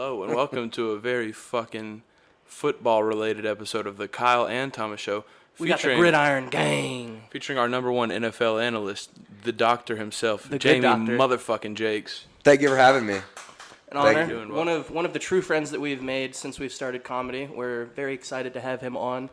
Hello, and welcome to a very fucking football-related episode of the Kyle and Thomas Show. We got the Gridiron Gang. Featuring our number one NFL analyst, the doctor himself, the Jamie doctor. Motherfucking Jakes. Thank you for having me. An honor. One of the true friends that we've made since we've started comedy. We're very excited to have him on.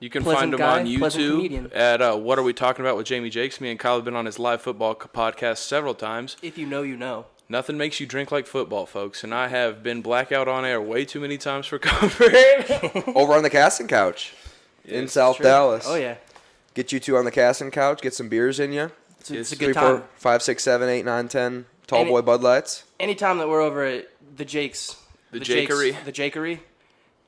You can find him on YouTube at What Are We Talking About with Jamie Jakes. Me and Kyle have been on his live football podcast several times. If you know, you know. Nothing makes you drink like football, folks, and I have been blackout on air way too many times for comfort. Over on the casting couch in South Dallas. Oh, yeah. Get you two on the casting couch, get some beers in you. It's a good time. 3, 4, 5, 6, 7, 8, 9, 10 tall boy Bud Lights. Anytime that we're over at the Jakes. The Jakery,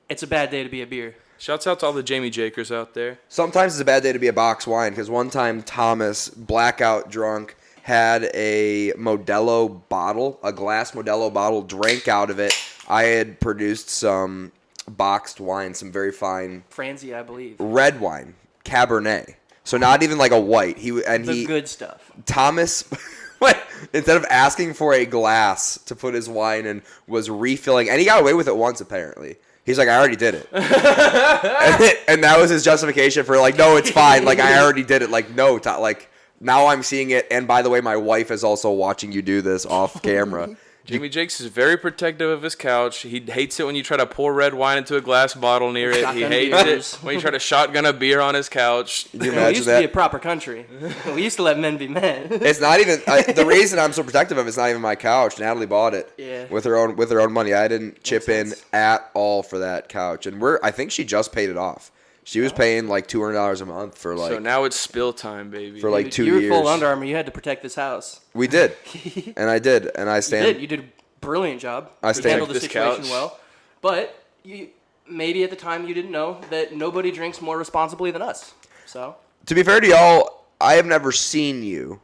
it's a bad day to be a beer. Shouts out to all the Jamie Jakers out there. Sometimes it's a bad day to be a box wine because one time Thomas, blackout drunk, had a Modelo bottle, a glass Modelo bottle, drank out of it. I had produced some boxed wine, some very fine Franzi, I believe. Red wine, Cabernet. So not even like a white. The good stuff. Thomas, instead of asking for a glass to put his wine in, was refilling, and he got away with it once apparently. He's like, I already did it. and that was his justification for like, no, it's fine. Like, I already did it. Like, no, now I'm seeing it. And by the way, my wife is also watching you do this off camera. Jamie Jakes is very protective of his couch. He hates it when you try to pour red wine into a glass bottle near it. He hates it when you try to shotgun a beer on his couch. Can you we imagine used that? to be a proper country. We used to let men be men. It's not even the reason I'm so protective of it's not even my couch. Natalie bought it with her own money. I didn't chip in at all for that couch, and I think she just paid it off. She was paying like $200 a month for like. So now it's spill time, baby. For like 2 years. You were full Under Armour. You had to protect this house. We did, and I did, and I stand. You did a brilliant job. I handled the situation couch well, but maybe at the time you didn't know that nobody drinks more responsibly than us. So to be fair to y'all, I have never seen you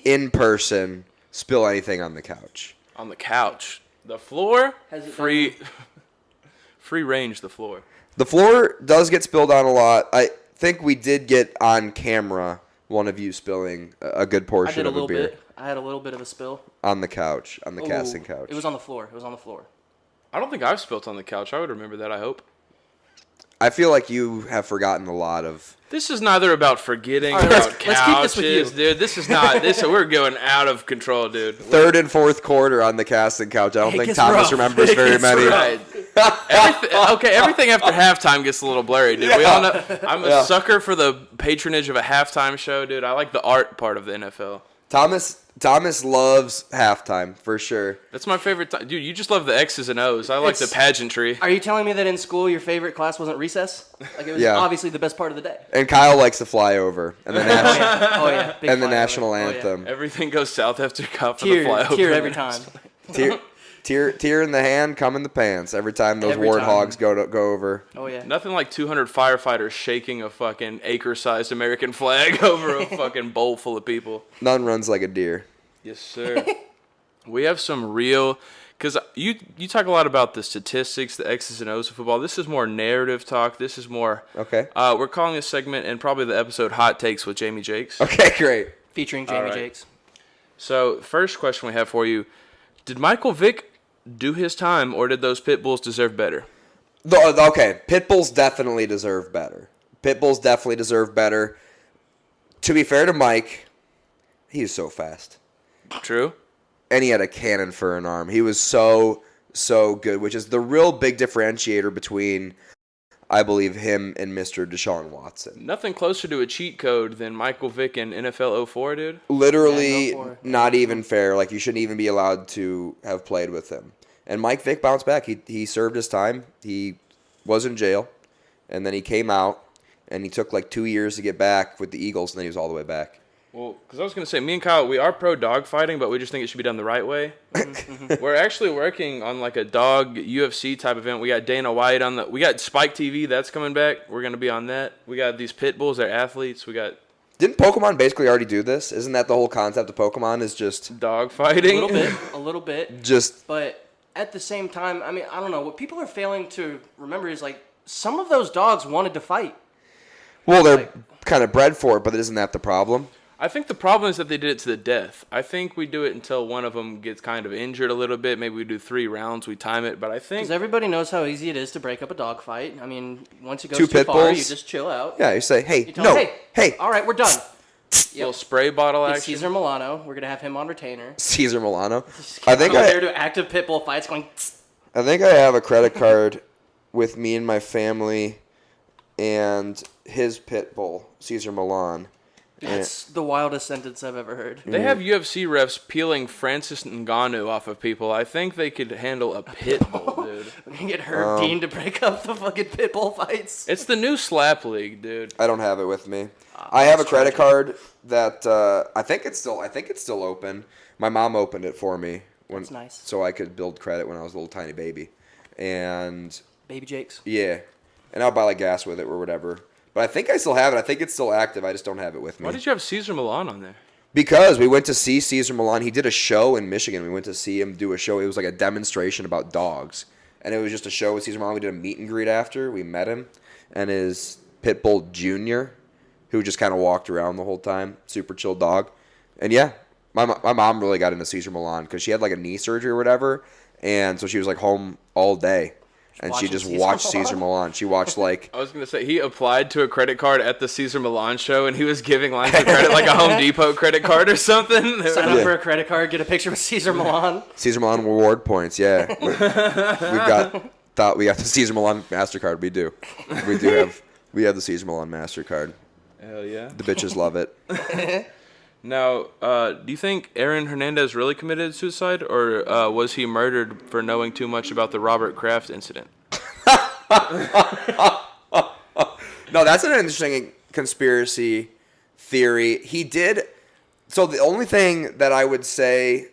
in person spill anything on the couch. On the couch, the floor, Has it free range. The floor. The floor does get spilled on a lot. I think we did get on camera one of you spilling a good portion of a beer. I had a little bit of a spill. On the couch, on the casting couch. It was on the floor. I don't think I've spilt on the couch. I would remember that, I hope. I feel like you have forgotten a lot of... This is neither about forgetting right, about couches, let's keep this with you. dude. This is not... We're going out of control, dude. Third and fourth quarter on the casting couch. I don't think Thomas remembers very many. Right. Everything after halftime gets a little blurry, dude. We all know. I'm a sucker for the patronage of a halftime show, dude. I like the art part of the NFL. Thomas loves halftime, for sure. That's my favorite time. Dude, you just love the X's and O's. I like the pageantry. Are you telling me that in school your favorite class wasn't recess? Like it was obviously the best part of the day. And Kyle likes the flyover and the the national anthem. Everything goes south after Kyle for the flyover. Tear every time. Tear in the hand, come in the pants. Every time those warthogs go over. Oh yeah. Nothing like 200 firefighters shaking a fucking acre-sized American flag over a fucking bowl full of people. None runs like a deer. Yes, sir. We have some real, because you talk a lot about the statistics, the X's and O's of football. This is more narrative talk. This is more. Okay. We're calling this segment and probably the episode "Hot Takes" with Jamie Jakes. Okay, great. Featuring Jamie Jakes. So, first question we have for you: did Michael Vick do his time, or did those pit bulls deserve better? Okay, pit bulls definitely deserve better. To be fair to Mike, he's so fast. True. And he had a cannon for an arm. He was so good, which is the real big differentiator between, I believe, him and Mr. Deshaun Watson. Nothing closer to a cheat code than Michael Vick in NFL 04, dude. Literally not even fair. Like, you shouldn't even be allowed to have played with him. And Mike Vick bounced back. He served his time. He was in jail. And then he came out. And he took like 2 years to get back with the Eagles. And then he was all the way back. Well, because I was going to say, me and Kyle, we are pro dog fighting, but we just think it should be done the right way. We're actually working on like a dog UFC type event. We got Dana White we got Spike TV, that's coming back. We're going to be on that. We got these pit bulls, they're athletes. Didn't Pokemon basically already do this? Isn't that the whole concept of Pokemon is just... dog fighting? A little bit. But at the same time, I mean, I don't know. What people are failing to remember is like some of those dogs wanted to fight. Well, they're kind of bred for it, but isn't that the problem? I think the problem is that they did it to the death. I think we do it until one of them gets kind of injured a little bit. Maybe we do 3 rounds, we time it. But I think... Because everybody knows how easy it is to break up a dog fight. I mean, once it goes 2 too pit far, bulls. you just chill out. Yeah, you say, hey, You tell no, them, hey. All right, we're done. Little spray bottle It's action. Cesar Milano. We're going to have him on retainer. Cesar Milano. I think I'm there to active pit bull fights going... I think I have a credit card with me and my family and his pit bull, Cesar Milan. That's the wildest sentence I've ever heard. They have UFC refs peeling Francis Ngannou off of people. I think they could handle a pit bull, dude. We can get Herb Dean to break up the fucking pit bull fights. It's the new slap league, dude. I don't have it with me. I have a credit card that I think it's still open. My mom opened it for me. That's nice. So I could build credit when I was a little tiny baby. And Baby Jakes. yeah. And I'll buy like gas with it or whatever. But I think I still have it. I think it's still active. I just don't have it with me. Why did you have Cesar Milan on there? Because we went to see Cesar Milan. He did a show in Michigan. We went to see him do a show. It was like a demonstration about dogs. And it was just a show with Cesar Milan. We did a meet and greet after. We met him. And his pit bull Junior, who just kind of walked around the whole time. Super chill dog. And yeah, my mom really got into Cesar Milan because she had like a knee surgery or whatever. And so she was like home all day. And she just watched Cesar Milan. She watched like... I was going to say, he applied to a credit card at the Cesar Milan show, and he was giving lines of credit like a Home Depot credit card or something. Sign up for a credit card, get a picture with Cesar Milan. Cesar Milan reward points, yeah. We got the Cesar Milan MasterCard. We do. We have the Cesar Milan MasterCard. Hell yeah. The bitches love it. Now, do you think Aaron Hernandez really committed suicide, or was he murdered for knowing too much about the Robert Kraft incident? No, that's an interesting conspiracy theory. He did. So the only thing that I would say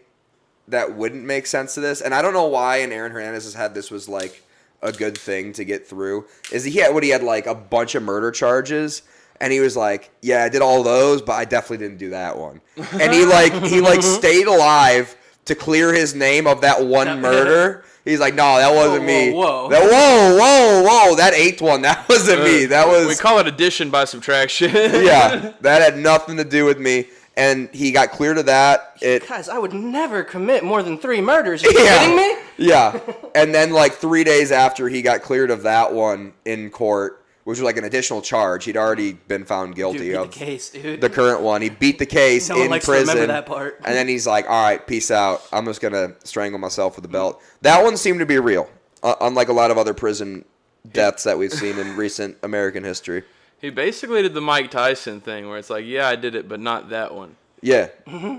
that wouldn't make sense to this, and I don't know why in Aaron Hernandez's head this was like a good thing to get through, is he had like a bunch of murder charges. And he was like, yeah, I did all those, but I definitely didn't do that one. And he stayed alive to clear his name of that one murder. He's like, no, that wasn't me. Whoa. Whoa. That 8th one, that wasn't me. That was... We call it addition by subtraction. Yeah, that had nothing to do with me. And he got cleared of that. Guys, I would never commit more than 3 murders. Are you kidding me? Yeah. And then like 3 days after he got cleared of that one in court, which was like an additional charge. He'd already been found guilty of the case, dude. The current one. He beat the case in likes prison. to remember that part. And then he's like, all right, peace out. I'm just going to strangle myself with a belt. That one seemed to be real, unlike a lot of other prison deaths that we've seen in recent American history. He basically did the Mike Tyson thing where it's like, yeah, I did it, but not that one. Yeah.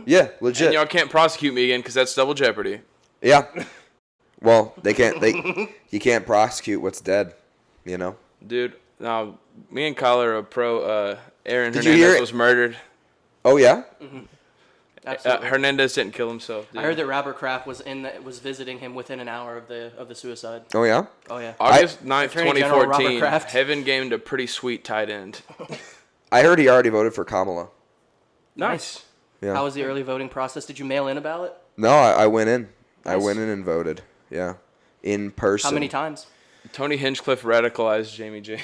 Yeah, legit. And y'all can't prosecute me again because that's double jeopardy. Yeah. Well, you can't prosecute what's dead, you know? Dude. Now, me and Kyle are a pro. Aaron Did you hear Hernandez it? was murdered. Oh, yeah? Mm-hmm. Absolutely. Hernandez didn't kill himself. Dude. I heard that Robert Kraft was visiting him within an hour of the suicide. Oh, yeah? Oh, yeah. August 9th, Attorney General Robert 2014, Kraft. Heaven gained a pretty sweet tight end. I heard he already voted for Kamala. Nice. Yeah. How was the early voting process? Did you mail in a ballot? No, I went in. Nice. I went in and voted. Yeah. In person. How many times? Tony Hinchcliffe radicalized Jamie J.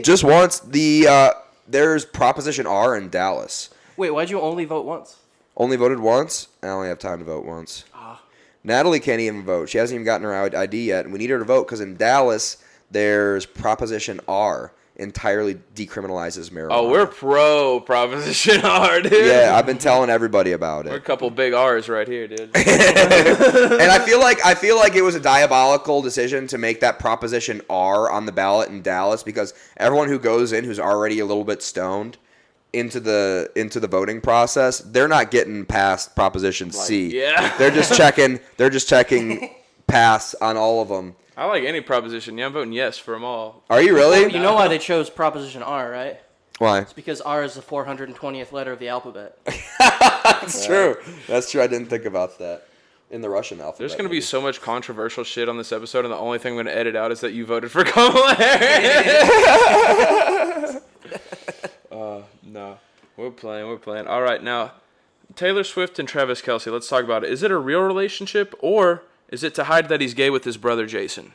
just once. There's Proposition R in Dallas. Wait, why'd you only vote once? Only voted once. I only have time to vote once. Ah. Natalie can't even vote. She hasn't even gotten her ID yet, and we need her to vote because in Dallas there's Proposition R. Entirely decriminalizes marijuana. Oh, we're pro Proposition R, dude. Yeah, I've been telling everybody about it. We're a couple big R's right here, dude. And I feel like it was a diabolical decision to make that Proposition R on the ballot in Dallas because everyone who goes in who's already a little bit stoned into the voting process, they're not getting past Proposition C. Yeah. They're just checking pass on all of them. I like any proposition. Yeah, I'm voting yes for them all. Are you really? You know why they chose Proposition R, right? Why? It's because R is the 420th letter of the alphabet. That's true. That's true. I didn't think about that. In the Russian alphabet. There's going to be so much controversial shit on this episode, and the only thing I'm going to edit out is that you voted for Kamala Harris. No. We're playing. All right, now, Taylor Swift and Travis Kelce, let's talk about it. Is it a real relationship, or is it to hide that he's gay with his brother Jason?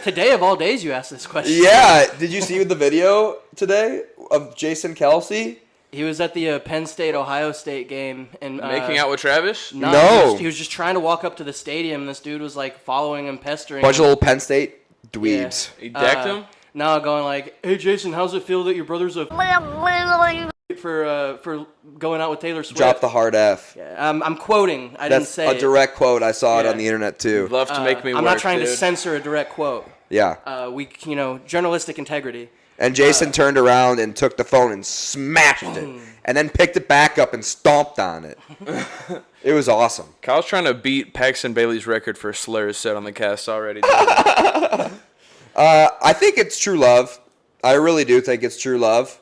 Today of all days, you asked this question. Yeah. Did you see the video today of Jason Kelce? He was at the Penn State Ohio State game and Making out with Travis? No. He was just trying to walk up to the stadium, and this dude was like following him, pestering Bunch him. of little Penn State dweebs. He decked him? No, going like, "Hey Jason, how's it feel that your brother's a for going out with Taylor Swift?" Drop the hard F. Yeah, I'm quoting. I didn't That's say a direct quote. I saw it on the internet too. You'd love to make me I'm work, not trying dude. to censor a direct quote. Yeah. Journalistic integrity. And Jason turned around and took the phone and smashed it, and then picked it back up and stomped on it. It was awesome. Kyle's trying to beat Paxton Bailey's record for slurs said on the cast already. I think it's true love. I really do think it's true love.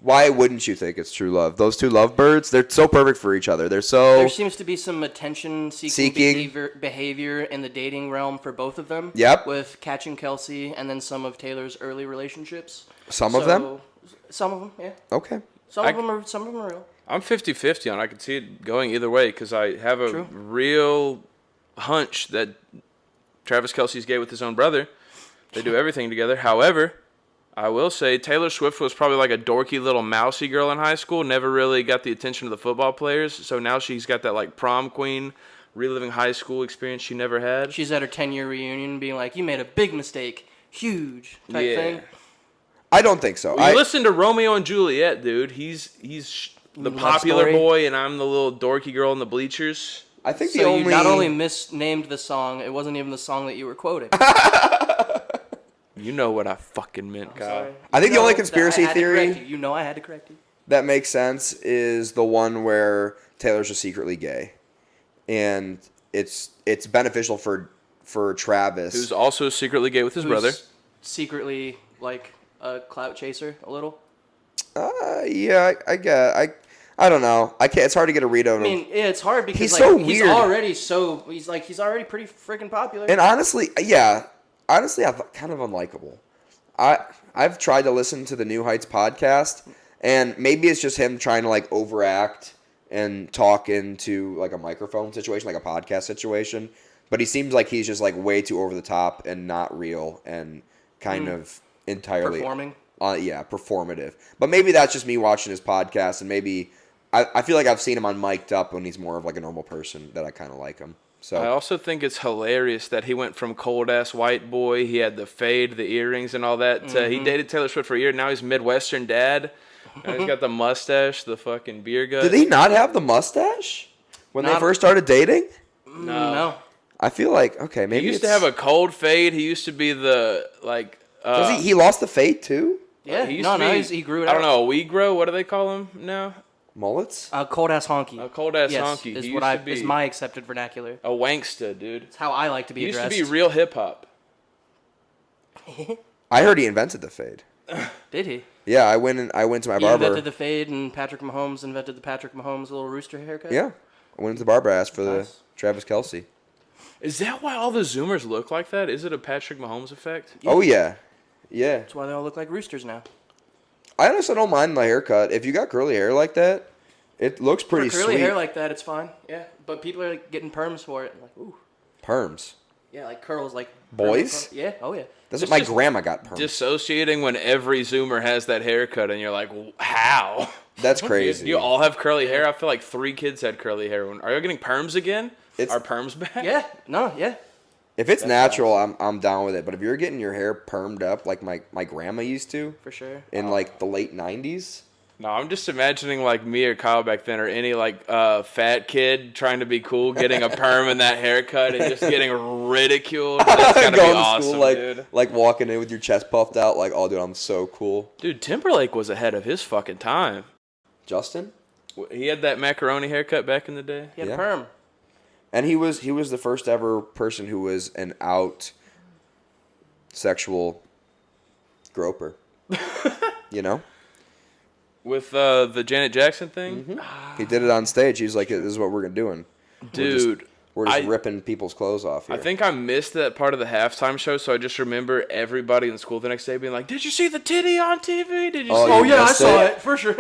Why wouldn't you think it's true love? Those two lovebirds, they're so perfect for each other. They're so... There seems to be some attention-seeking behavior in the dating realm for both of them. Yep. With Catch and Kelsey and then some of Taylor's early relationships. Some of them? Some of them, yeah. Okay. Some of them are real. I'm 50-50 on it. I could see it going either way because I have a real hunch that Travis Kelce's gay with his own brother. They do everything together. However, I will say Taylor Swift was probably like a dorky little mousy girl in high school, never really got the attention of the football players. So now she's got that like prom queen, reliving high school experience she never had. She's at her 10-year reunion being like, "You made a big mistake. Huge." type thing. I don't think so. Well, you listen to Romeo and Juliet, dude. He's the popular boy, and I'm the little dorky girl in the bleachers. I think So you not only misnamed the song, it wasn't even the song that you were quoting. You know what I fucking meant, Kyle. Sorry. I think the only conspiracy theory I had to correct you. that makes sense is the one where Taylor's just secretly gay, and it's beneficial for Travis, Who's also secretly gay with his brother. Secretly, like, a clout chaser, a little. Yeah, I get. I don't know. I can't. It's hard to get a read on him. I mean, yeah, it's hard because He's like, so he's weird. he's already pretty freaking popular. And honestly, I'm kind of unlikable. I've tried to listen to the New Heights podcast, and maybe it's just him trying to like overact and talk into like a microphone situation, like a podcast situation. But he seems like he's just like way too over the top and not real and kind of entirely Performing. Performative. But maybe that's just me watching his podcast, and maybe I feel like I've seen him on Mic'd Up when he's more of like a normal person that I kind of like him. So I also think it's hilarious that he went from cold-ass white boy, he had the fade, the earrings, and all that, to he dated Taylor Swift for a year, now he's Midwestern dad. Now he's got the mustache, the fucking beer gut. did he not have the mustache when they Not- first started dating? No. I feel like, okay, maybe He used to have a cold fade. He used to be the, like... Does he lost the fade too? Yeah. he used No, to be, he grew it I don't out. know, a weegro? What do they call him now? Mullets? Cold ass honky. A cold-ass yes, honky. Is He what used to be is my accepted vernacular. a wanksta, dude. It's how I like to be He used addressed. to be real hip-hop. I heard he invented the fade. Did he? Yeah, I went to my He barber. invented the fade, and Patrick Mahomes invented the Patrick Mahomes little rooster haircut. Yeah, I went to the barber, asked for the Nice. Travis Kelce. Is that why all the Zoomers look like that? Is it a Patrick Mahomes effect? Oh yeah, yeah. That's why they all look like roosters now. I honestly don't mind my haircut. If you got curly hair like that, it looks pretty For curly sweet. hair like that, it's fine. Yeah, but people are like, getting perms for it. Like, ooh. Perms. Yeah, like curls, like Boys? Yeah. Oh yeah. That's Just- what my just grandma got perms. Dissociating when every Zoomer has that haircut, and you're like, how? That's crazy. You all have curly hair? I feel like 3 kids had curly hair. Are you getting perms again? Are perms back? Yeah. No. Yeah. If it's natural, I'm down with it. But if you're getting your hair permed up like my grandma used to For sure. in like the late 90s, No, I'm just imagining like me or Kyle back then, or any like fat kid trying to be cool, getting a perm and that haircut, and just getting ridiculed. That's gotta be going to awesome, school like dude. like walking in with your chest puffed out, like, oh dude, I'm so cool. Dude, Timberlake was ahead of his fucking time. Justin, He had that macaroni haircut back in the day. He had Yeah. a perm. and he was the first ever person who was an out sexual groper. You know, With the Janet Jackson thing? he did it on stage. He's like, this is what we're doing. Dude. We're just I- ripping people's clothes off here. I think I missed that part of the halftime show, so I just remember everybody in school the next day being like, "Did you see the titty on TV? Did you Oh, see you Oh yeah, I missed saw it? it for sure.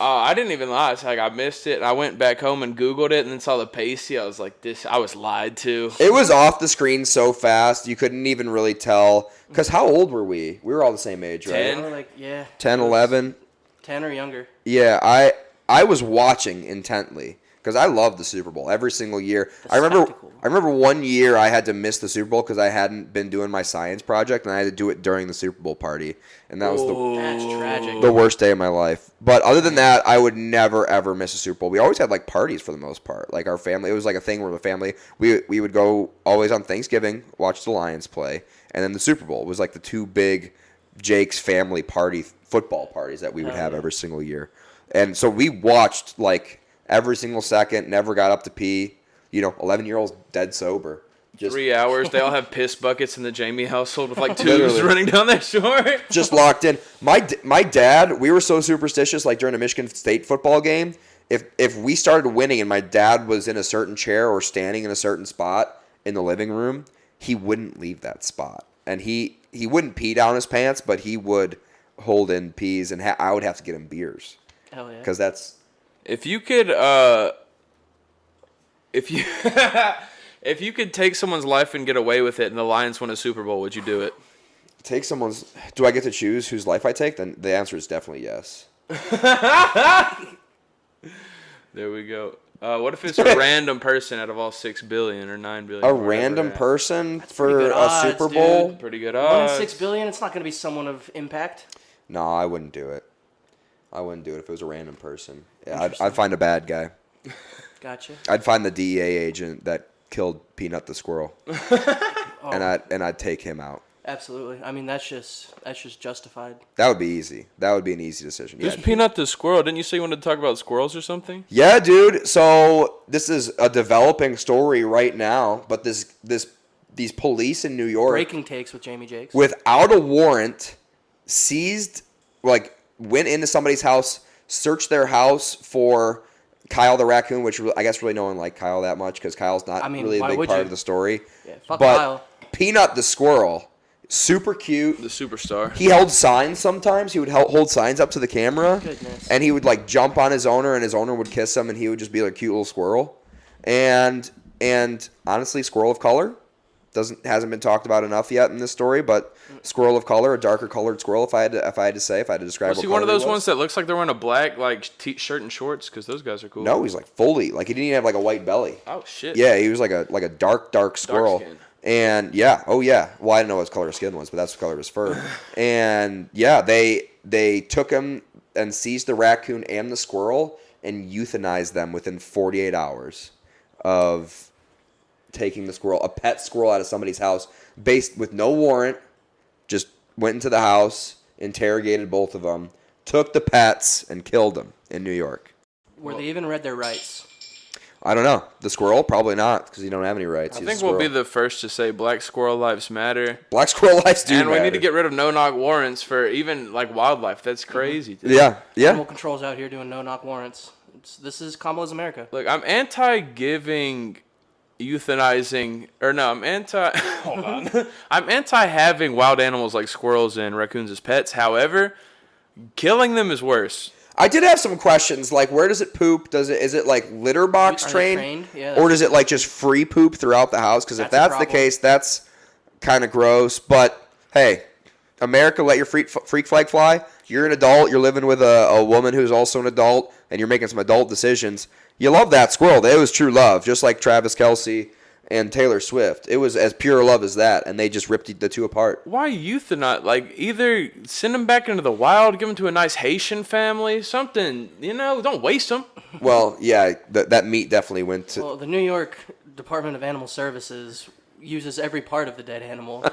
I didn't even lie. It's like I missed it, and I went back home and Googled it, and then saw the pasty. I was like, I was lied to. It was off the screen so fast, you couldn't even really tell. Because how old were we? We were all the same age, right? 10. Like 10, 11. 10 or younger. Yeah, I was watching intently because I love the Super Bowl every single year. I remember one year I had to miss the Super Bowl because I hadn't been doing my science project and I had to do it during the Super Bowl party, and that was That's tragic. the worst day of my life. But other than that, I would never ever miss a Super Bowl. We always had like parties for the most part. Like our family, it was like a thing where the family we would go always on Thanksgiving, watch the Lions play, and then the Super Bowl was like the two big Jake's family football parties that we would have every single year. And so we watched like every single second, never got up to pee. 11-year-olds dead sober. Just 3 hours. They all have piss buckets in the Jamie household with like tubes running down their shore. Just locked in. My dad, we were so superstitious, like during a Michigan State football game, if we started winning and my dad was in a certain chair or standing in a certain spot in the living room, he wouldn't leave that spot. And he wouldn't pee down his pants, but he would hold in pees, and I would have to get him beers. Hell yeah. Because that's... If you could, if you could take someone's life and get away with it, and the Lions win a Super Bowl, would you do it? Take someone's... Do I get to choose whose life I take? Then the answer is definitely yes. There we go. What if it's a random person out of all 6 billion or 9 billion? A random person for odds, a Super Bowl? dude. Pretty good 1 odds. in 6 billion. It's not going to be someone of impact. No, I wouldn't do it. I wouldn't do it if it was a random person. Yeah, I'd find a bad guy. Gotcha. I'd find the DEA agent that killed Peanut the squirrel, and I'd take him out. Absolutely. I mean, that's just justified. That would be easy. That would be an easy decision. Who's Peanut the squirrel? Didn't you say you wanted to talk about squirrels or something? Yeah, dude. So this is a developing story right now, but these police in New York, Breaking takes with Jamie Jakes. without a warrant, went into somebody's house, searched their house for Kyle the raccoon, which I guess really no one liked Kyle that much because Kyle's not really a big part of the story. Yeah, fuck but Kyle. Peanut the squirrel, super cute. The superstar. He held signs sometimes. He would hold signs up to the camera. Goodness. And he would like jump on his owner, and his owner would kiss him, and he would just be like a cute little squirrel. And honestly, squirrel of color hasn't been talked about enough yet in this story, but squirrel of color, a darker colored squirrel. If I had to describe. Was he one of those ones that looks like they're wearing a black like t-shirt and shorts? Because those guys are cool. No, he's like fully like he didn't even have like a white belly. Oh shit. Yeah, he was like a dark squirrel. Dark skin. And yeah, oh yeah. Well, I didn't know what his color of skin was, but that's the color of his fur. And yeah, they took him and seized the raccoon and the squirrel and euthanized them within 48 hours of taking the squirrel, a pet squirrel, out of somebody's house, with no warrant. Just went into the house, interrogated both of them, took the pets, and killed them in New York. Were they even read their rights? I don't know. The squirrel? Probably not, because you don't have any rights. I think we'll be the first to say black squirrel lives matter. Black squirrel lives do And matter. we need to get rid of no-knock warrants for even like wildlife. That's crazy. Dude. Yeah. Animal control's out here doing no-knock warrants. This is Kamala's America. Look, I'm anti-giving... euthanizing, or no, I'm anti. Hold on, I'm anti having wild animals like squirrels and raccoons as pets. However, killing them is worse. I did have some questions, like where does it poop? Is it like litter box trained? Yeah, or does it like just free poop throughout the house? Because if that's the case, that's kind of gross. But hey, America, let your freak flag fly. You're an adult. You're living with a woman who's also an adult, and you're making some adult decisions. You love that squirrel. It was true love, just like Travis Kelce and Taylor Swift. It was as pure love as that, and they just ripped the two apart. Why euthanize? Like, either send them back into the wild, give them to a nice Haitian family, something, don't waste them. Well, yeah, that meat definitely went to... Well, the New York Department of Animal Services uses every part of the dead animal.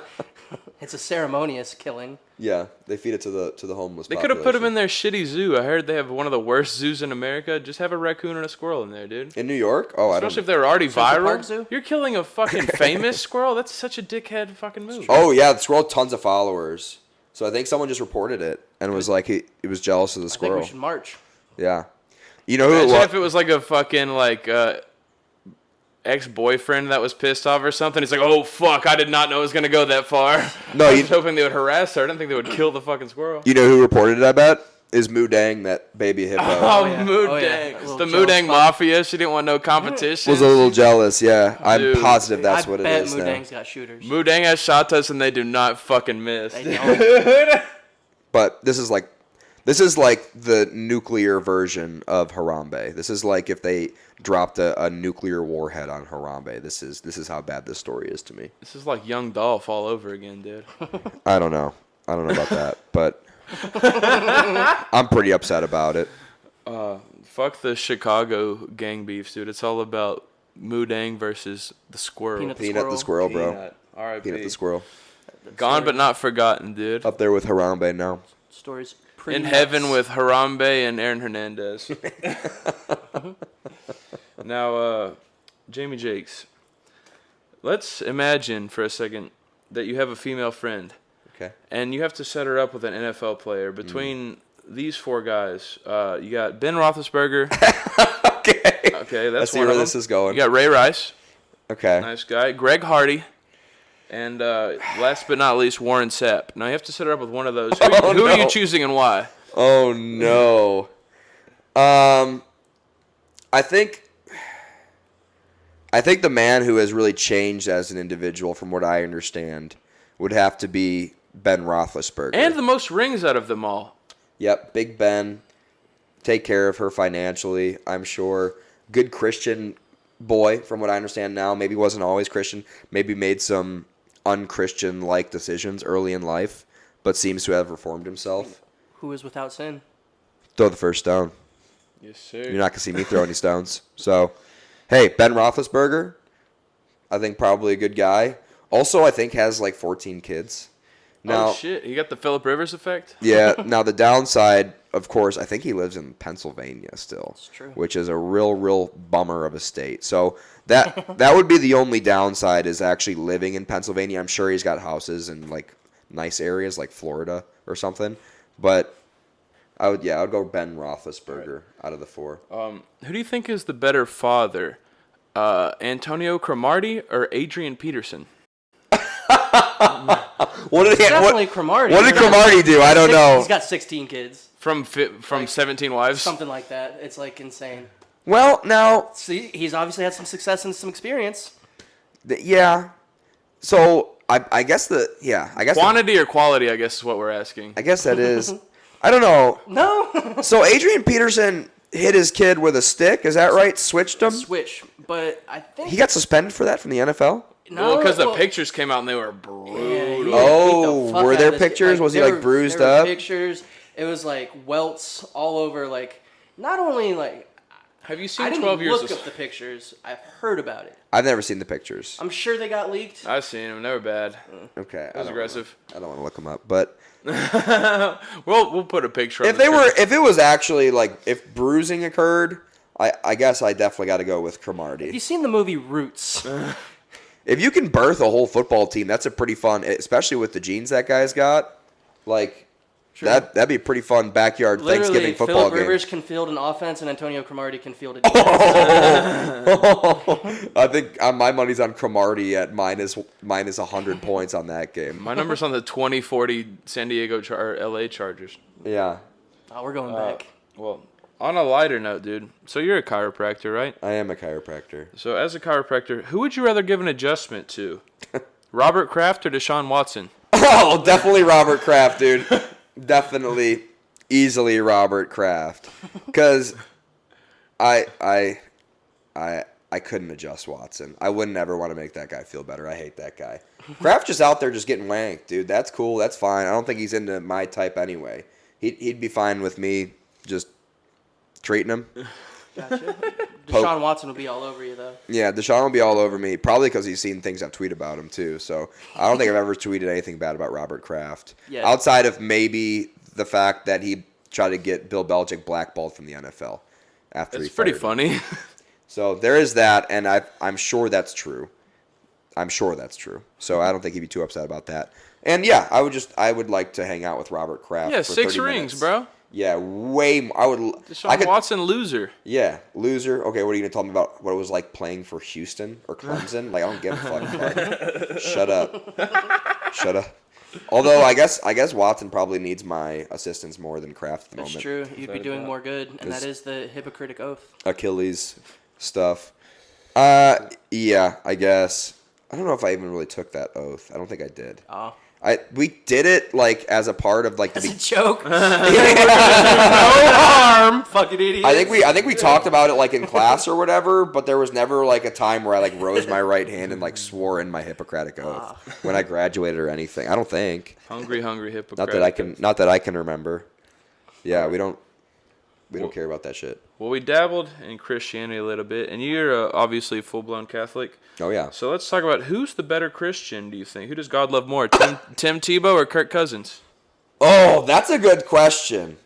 It's a ceremonious killing. Yeah, they feed it to the homeless. They could have put them in their shitty zoo. I heard they have one of the worst zoos in America. Just have a raccoon and a squirrel in there, dude. In New York? Oh, Especially if they were already Central Park viral. Zoo? You're killing a fucking famous squirrel. That's such a dickhead fucking move. Oh yeah, the squirrel had tons of followers. So I think someone just reported it and was like he was jealous of the squirrel. I think we should march. Yeah. You know who Imagine it was? if it was like a fucking ex-boyfriend that was pissed off or something. He's like, oh fuck, I did not know it was gonna go that far. No, I was hoping they would harass her. I didn't think they would kill the fucking squirrel. You know who reported it, I bet? Is Moo Dang, that baby hippo. Oh, yeah. Moo Oh, Dang. yeah. It's the Moo Dang Mafia. She didn't want no competition. Was a little jealous, yeah. I'm Dude, positive that's what it is I bet Moo now. Dang's got shooters. Moo Dang has shot us and they do not fucking miss. They don't. But this is like This is like the nuclear version of Harambe. This is like if they dropped a nuclear warhead on Harambe. This is how bad this story is to me. This is like Young Dolph all over again, dude. I don't know about that, but I'm pretty upset about it. Fuck the Chicago gang beefs, dude. It's all about Moodang versus the squirrel. Peanut the squirrel, bro. Peanut. R.I.P. Peanut the squirrel. Gone but not forgotten, dude. Up there with Harambe now. Stories In heaven with Harambe and Aaron Hernandez. Now, Jamie Jakes, let's imagine for a second that you have a female friend. Okay. And you have to set her up with an NFL player. Between these four guys, you got Ben Roethlisberger. Okay, that's Let's see one where of them. this is going. You got Ray Rice. Okay. Nice guy. Greg Hardy. And last but not least, Warren Sapp. Now you have to set her up with one of those. Who are you choosing and why? Oh no. I think the man who has really changed as an individual, from what I understand, would have to be Ben Roethlisberger. And the most rings out of them all. Yep, Big Ben. Take care of her financially, I'm sure. Good Christian boy, from what I understand now. Maybe wasn't always Christian. Maybe made some unchristian-like decisions early in life, but seems to have reformed himself. Who is without sin? Throw the first stone. Yes, sir. You're not going to see me throw any stones. So, hey, Ben Roethlisberger, I think probably a good guy. Also, I think has like 14 kids. Now, oh, shit. You got the Phillip Rivers effect? Yeah. Now, the downside, of course, I think he lives in Pennsylvania still. That's true. Which is a real bummer of a state. So, that would be the only downside, is actually living in Pennsylvania. I'm sure he's got houses in like nice areas like Florida or something. But I would go Ben Roethlisberger out of the four. Who do you think is the better father, Antonio Cromartie or Adrian Peterson? Definitely Cromartie. What did Cromartie do? I don't know. He's got 16 kids. From 17 wives? Something like that. It's like insane. Well, now, See, he's obviously had some success and some experience. Yeah. So I guess Quantity or quality, I guess, is what we're asking. I guess that is. I don't know. No. So Adrian Peterson hit his kid with a stick. Is that right? Switched him. But I think He got suspended for that from the NFL. No, because the pictures came out and they were brutal. Yeah, were there pictures? Was he like bruised up? Pictures. It was like welts all over. Like not only like. Have you seen I didn't 12 Years look up the pictures. I've heard about it. I've never seen the pictures. I'm sure they got leaked. I've seen them. They were bad. Okay. That was aggressive. I don't want to look them up, but we'll put a picture. if it was actually like if bruising occurred, I guess I definitely got to go with Cromartie. Have you seen the movie Roots? If you can birth a whole football team, that's a pretty fun, especially with the genes that guy's got. Like, sure. That'd be a pretty fun backyard Thanksgiving football Phillip game. Rivers can field an offense, and Antonio Cromartie can field a defense. I think my money's on Cromartie at minus 100 points on that game. My number's on the 2040 San Diego LA Chargers. Yeah. Oh, we're going back. Well, on a lighter note, dude. So you're a chiropractor, right? I am a chiropractor. So as a chiropractor, who would you rather give an adjustment to? Robert Kraft or Deshaun Watson? Oh, definitely Robert Kraft, dude. Definitely, easily Robert Kraft. Because I couldn't adjust Watson. I wouldn't ever want to make that guy feel better. I hate that guy. Kraft just out there just getting wanked, dude. That's cool. That's fine. I don't think he's into my type anyway. He'd be fine with me just treating him. Gotcha. Deshaun Watson will be all over you, though. Yeah, Deshaun will be all over me. Probably because he's seen things I've tweeted about him, too. So I don't think I've ever tweeted anything bad about Robert Kraft. Yeah. Outside of maybe the fact that he tried to get Bill Belichick blackballed from the NFL after he fired him. It's pretty funny. So there is that, and I'm sure that's true. So I don't think he'd be too upset about that. And yeah, I would like to hang out with Robert Kraft. Yeah, for 6 30 rings, minutes. bro. Yeah, way more. Deshaun Watson, loser. Yeah, loser. Okay, what are you gonna tell me about what it was like playing for Houston or Clemson? Like, I don't give a fuck. Shut up. Although I guess Watson probably needs my assistance more than Kraft at the moment. That's true. You'd be doing more good, and that is the Hippocratic Oath. Achilles stuff. Yeah, I guess. I don't know if I even really took that oath. I don't think I did. Oh. We did it like as a part of like As a joke. No harm. Fucking idiot. I think we talked about it like in class or whatever, but there was never like a time where I like rose my right hand and like swore in my Hippocratic oath when I graduated or anything. I don't think. Hungry Hippocratic. Not that I can remember. Yeah, we don't care about that shit. Well, we dabbled in Christianity a little bit, and you're obviously a full-blown Catholic. Oh, yeah. So let's talk about who's the better Christian, do you think? Who does God love more, Tim Tebow or Kirk Cousins? Oh, that's a good question.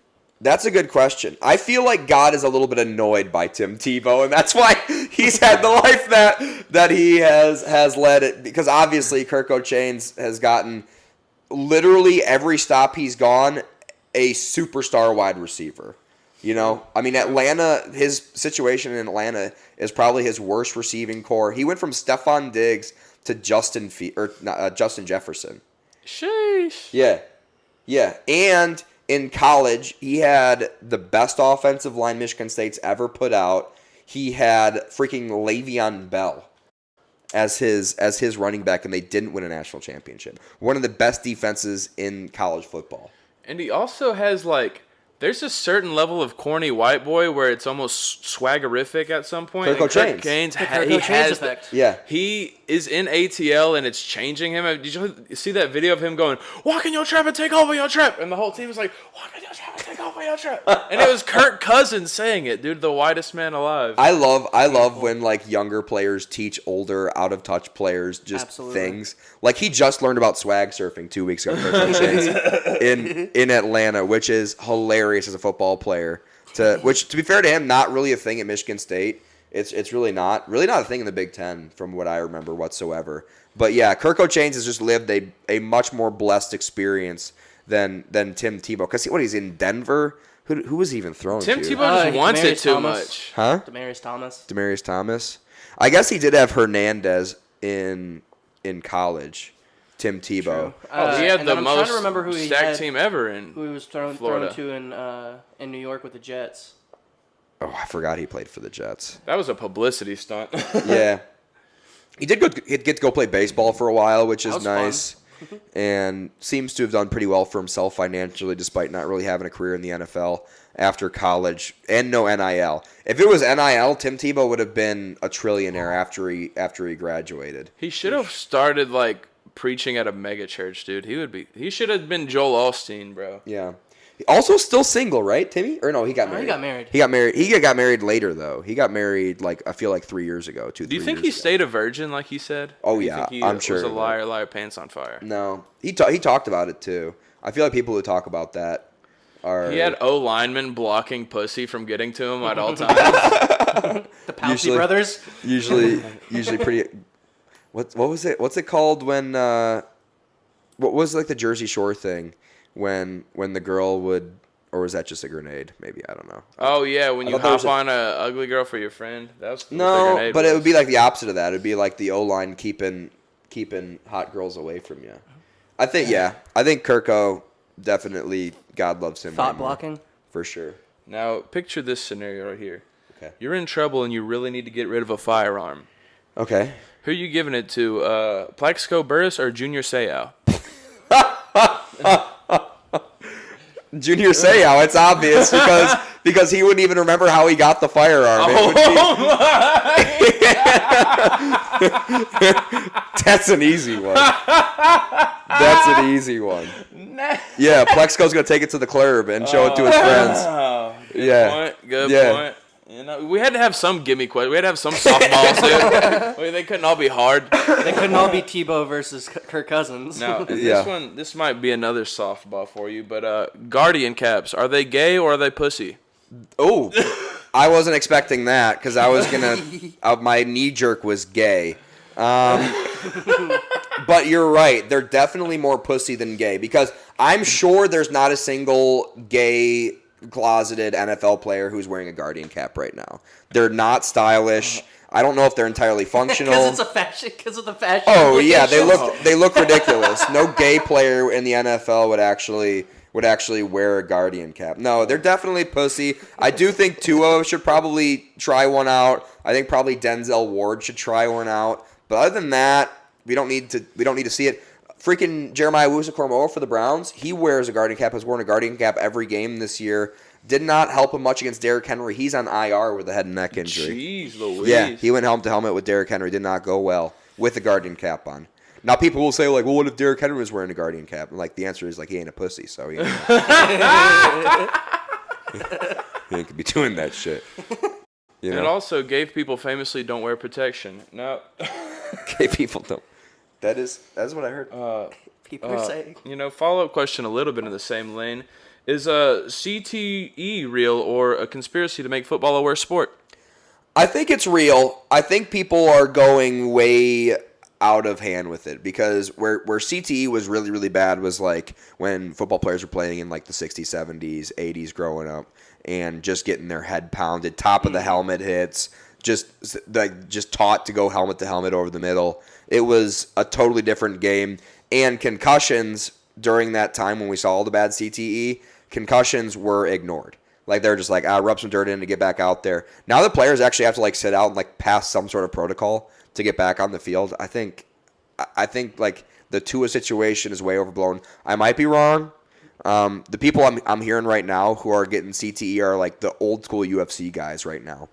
I feel like God is a little bit annoyed by Tim Tebow, and that's why he's had the life that he has led it. Because obviously Kirk O'Chains has gotten literally every stop he's gone a superstar wide receiver. You know, I mean, Atlanta, his situation in Atlanta is probably his worst receiving core. He went from Stephon Diggs to Justin Jefferson. Sheesh. Yeah. And in college, he had the best offensive line Michigan State's ever put out. He had freaking Le'Veon Bell as his running back, and they didn't win a national championship. One of the best defenses in college football. And he also has there's a certain level of corny white boy where it's almost swaggerific at some point. Kirk O'Chains. Effect. Yeah. He is in ATL and it's changing him. Did you see that video of him going, walk in your trap and take over your trap? And the whole team was like, walk in your trap and take over your trap. And it was Kirk Cousins saying it, dude, the whitest man alive. I love when younger players teach older out of touch players things. Like he just learned about swag surfing 2 weeks ago Kirk O'Chains in Atlanta, which is hilarious as a football player. Which to be fair to him, not really a thing at Michigan State. It's really not a thing in the Big Ten from what I remember whatsoever. But yeah, Kirk O'Chains has just lived a much more blessed experience than Tim Tebow. Because he's in Denver. Who was he even thrown to? Tim Tebow just wants it too much. Huh? Demaryius Thomas. I guess he did have Hernandez in college. Tim Tebow. He had the I'm most trying to remember who stacked team ever in who he was thrown to in New York with the Jets. Oh, I forgot he played for the Jets. That was a publicity stunt. Yeah. He did get to go play baseball for a while, which is nice. And seems to have done pretty well for himself financially, despite not really having a career in the NFL after college and no NIL. If it was NIL, Tim Tebow would have been a trillionaire after he graduated. He should have started preaching at a mega church, dude. He should have been Joel Osteen, bro. Yeah. Also still single, right, Timmy? Or no, he got married. He got married. He got married later though. He got married I feel 3 years ago, 2 3 years ago. Do you think he stayed a virgin like he said? Oh yeah, I'm sure. He was a liar, pants on fire. No. He talked about it too. I feel like people who talk about that are... He had linemen blocking pussy from getting to him at all times. The Pouncey brothers. Usually pretty... What was it? What's it called when... what was the Jersey Shore thing when the girl would... Or was that just a grenade? Maybe, I don't know. Oh, yeah, when you hop on a ugly girl for your friend. That was No, but it would be the opposite of that. It would be the O-line keeping hot girls away from you. I think Kirko definitely, God loves him. Thought blocking? For sure. Now, picture this scenario right here. Okay. You're in trouble and you really need to get rid of a firearm. Okay. Who are you giving it to, Plaxico Burress or Junior Seau? Junior Seau, it's obvious because he wouldn't even remember how he got the firearm. That's an easy one. Yeah, Plexico's gonna take it to the club and show it to his friends. Good point. You know, we had to have some gimme question. We had to have some softballs, dude. They couldn't all be hard. They couldn't all be Tebow versus Kirk Cousins. Now, this might be another softball for you, but Guardian caps, are they gay or are they pussy? Oh, I wasn't expecting that because I was gonna. My knee jerk was gay. But you're right. They're definitely more pussy than gay because I'm sure there's not a single gay closeted NFL player who's wearing a Guardian cap right now. They're not stylish. I don't know if they're entirely functional. Because of the fashion. Oh yeah, they look ridiculous. No gay player in the NFL would actually wear a Guardian cap. No, they're definitely pussy. I do think Tua should probably try one out. I think probably Denzel Ward should try one out. But other than that, we don't need to see it. Freaking Jeremiah Wusu-Kormoa for the Browns. He wears a Guardian cap. Has worn a Guardian cap every game this year. Did not help him much against Derrick Henry. He's on IR with a head and neck injury. Jeez Louise. Yeah, he went helmet to helmet with Derrick Henry. Did not go well with the Guardian cap on. Now people will say like, well, what if Derrick Henry was wearing a Guardian cap? And like the answer is like he ain't a pussy, so he ain't could be doing that shit. You know? And also, gay people famously don't wear protection. No. Gay people don't. That's what I heard. People are saying. Follow-up question a little bit in the same lane. Is CTE real or a conspiracy to make football a worse sport? I think it's real. I think people are going way out of hand with it because where CTE was really, really bad was like when football players were playing in like the 60s, 70s, 80s growing up and just getting their head pounded, top of the helmet hits, just taught to go helmet to helmet over the middle. It was a totally different game. And concussions during that time when we saw all the bad CTE, concussions were ignored. Like they're just like, rub some dirt in to get back out there. Now the players actually have to like sit out and like pass some sort of protocol to get back on the field. I think like the Tua situation is way overblown. I might be wrong. The people I'm hearing right now who are getting CTE are like the old school UFC guys right now.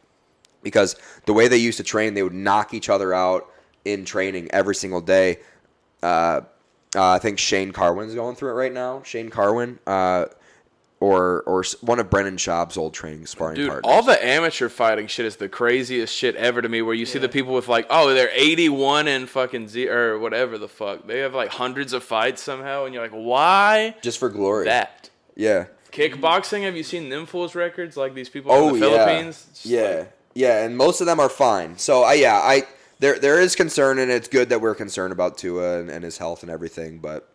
Because the way they used to train, they would knock each other out in training every single day. I think Shane Carwin's going through it right now. Shane Carwin, or one of Brennan Schaub's old training sparring partners. All the amateur fighting shit is the craziest shit ever to me. Where you see the people with like, they're 81 and fucking or whatever the fuck. They have like hundreds of fights somehow, and you're like, why? Just for glory. That. Yeah. Kickboxing. Have you seen them fools' records? Like these people in the Philippines. Yeah. Yeah, and most of them are fine. So There is concern, and it's good that we're concerned about Tua and his health and everything. But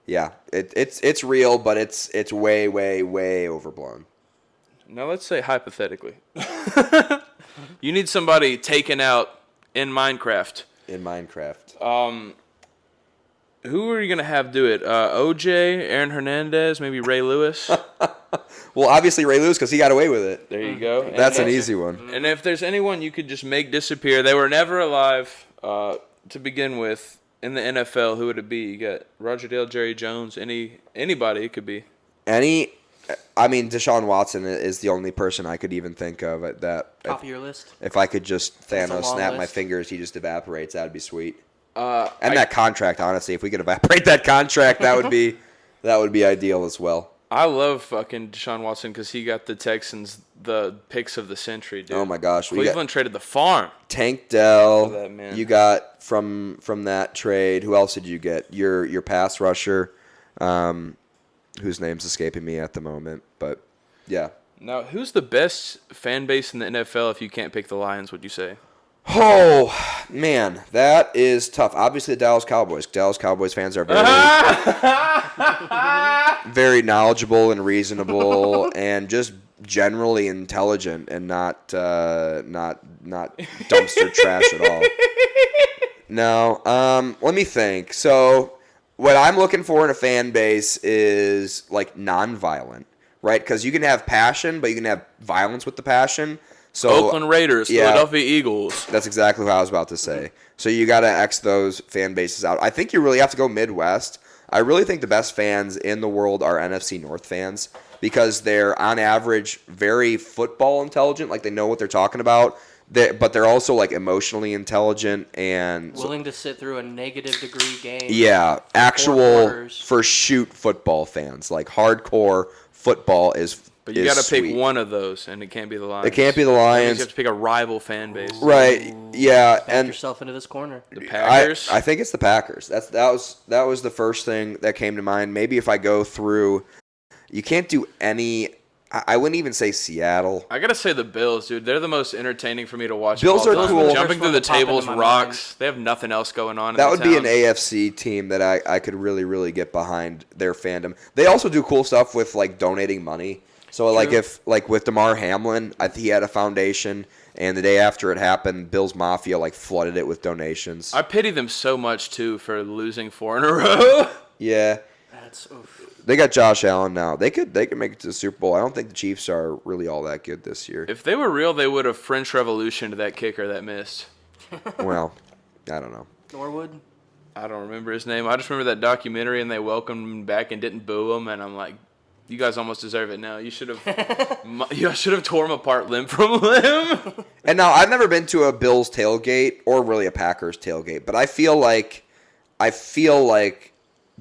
yeah, it's real, but it's way, way, way overblown. Now let's say hypothetically, you need somebody taken out in Minecraft. Who are you gonna have do it? OJ, Aaron Hernandez, maybe Ray Lewis. Well, obviously Ray Lewis because he got away with it. There you go. That's an easy one. And if there's anyone you could just make disappear, they were never alive to begin with in the NFL. Who would it be? You got Roger Dale, Jerry Jones, anybody it could be. Deshaun Watson is the only person I could even think of that. Top of your list. If I could just Thanos snap my fingers, he just evaporates. That'd be sweet. That contract, honestly, if we could evaporate that contract, that would be ideal as well. I love fucking Deshaun Watson because he got the Texans the picks of the century, dude. Oh my gosh, Cleveland traded the farm. Tank Dell. That, man. You got from that trade. Who else did you get? Your pass rusher, whose name's escaping me at the moment, but yeah. Now, who's the best fan base in the NFL if you can't pick the Lions? Would you say? Oh, man, that is tough. Obviously, the Dallas Cowboys. Dallas Cowboys fans are very knowledgeable and reasonable and just generally intelligent and not dumpster trash at all. No, let me think. So what I'm looking for in a fan base is like nonviolent, right? Because you can have passion, but you can have violence with the passion. So, Oakland Raiders, Philadelphia Eagles. That's exactly what I was about to say. So you got to X those fan bases out. I think you really have to go Midwest. I really think the best fans in the world are NFC North fans because they're, on average, very football intelligent. Like, they know what they're talking about. But they're also, like, emotionally intelligent and... willing to sit through a negative degree game. Yeah, actual for-shoot football fans. Like, hardcore football is... But you got to pick one of those, and it can't be the Lions. It can't be the Lions. You have to pick a rival fan base. Right, yeah. Back yourself into this corner. The Packers? I think it's the Packers. That was the first thing that came to mind. Maybe if I go through, you can't do any... I wouldn't even say Seattle. I got to say the Bills, dude. They're the most entertaining for me to watch. Bills are cool. Jumping through the tables, rocks. They have nothing else going on. That would be an AFC team that I could really, really get behind their fandom. They also do cool stuff with, like, donating money. So, like, with DeMar Hamlin, he had a foundation, and the day after it happened, Bills Mafia, like, flooded it with donations. I pity them so much, too, for losing 4 in a row. Yeah. That's oof. They got Josh Allen now. They could make it to the Super Bowl. I don't think the Chiefs are really all that good this year. If they were real, they would have French Revolutioned that kicker that missed. Well, I don't know. Norwood? I don't remember his name. I just remember that documentary, and they welcomed him back and didn't boo him, and I'm like, you guys almost deserve it now. You should have tore him apart limb from limb. And now, I've never been to a Bills tailgate or really a Packers tailgate, but I feel like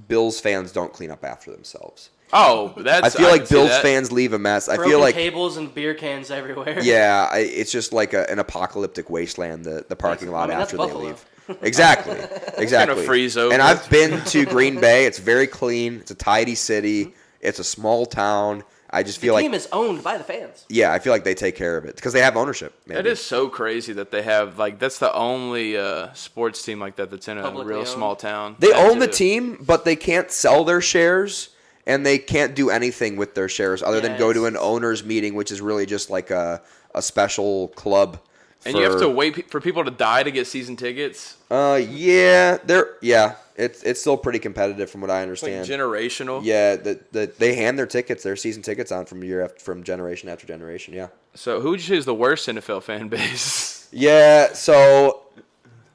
Bills fans don't clean up after themselves. Oh, I feel like Bills fans leave a mess. I feel like tables and beer cans everywhere. Yeah, it's just like an apocalyptic wasteland. The parking lot after they Buffalo. leave. Exactly. Gonna freeze over. And I've been to Green Bay. It's very clean. It's a tidy city. It's a small town. I just feel the team is owned by the fans. Yeah, I feel like they take care of it because they have ownership. Maybe. It is so crazy that they have that's the only sports team like that's in a Publicly real owned. Small town. They own the team, but they can't sell their shares. And they can't do anything with their shares other than go to an owners meeting, which is really just like a special club. And you have to wait for people to die to get season tickets. It's still pretty competitive from what I understand. It's like generational. Yeah, they hand their season tickets on from generation after generation. Yeah. So who would you say is the worst NFL fan base? Yeah. So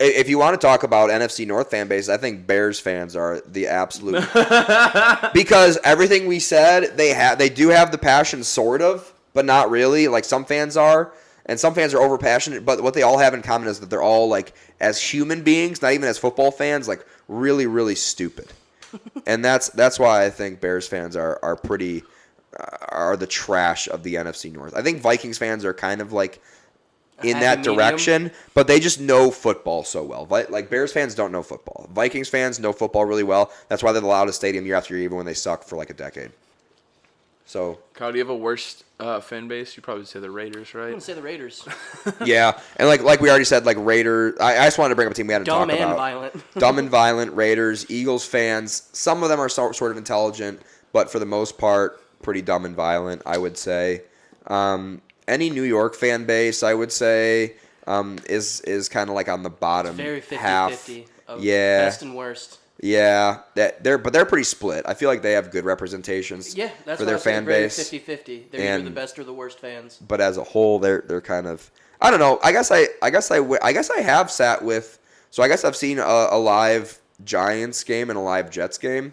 if you want to talk about NFC North fan base, I think Bears fans are the absolute because everything we said, they do have the passion sort of, but not really. Like some fans are, and some fans are over passionate. But what they all have in common is that they're all like, as human beings, not even as football fans, like really, really stupid. And that's why I think Bears fans are the trash of the NFC North. I think Vikings fans are kind of like in that direction, but they just know football so well. Like Bears fans don't know football. Vikings fans know football really well. That's why they're the loudest stadium year after year, even when they suck for like a decade. So, Kyle, do you have a worst fan base? You probably say the Raiders, right? I'm gonna say the Raiders. Yeah, and like we already said, like Raiders. I just wanted to bring up a team we hadn't talked about. Dumb and violent. Dumb and violent Raiders, Eagles fans. Some of them are sort of intelligent, but for the most part, pretty dumb and violent, I would say. Any New York fan base, I would say, is kind of like on the bottom very 50-50 half. Of Yeah, best and worst. Yeah, they're pretty split. I feel like they have good representations. Yeah, that's for their fan base. 50-50. They're either the best or the worst fans. But as a whole, they're kind of, I don't know. I guess I have sat with. So I guess I've seen a live Giants game and a live Jets game,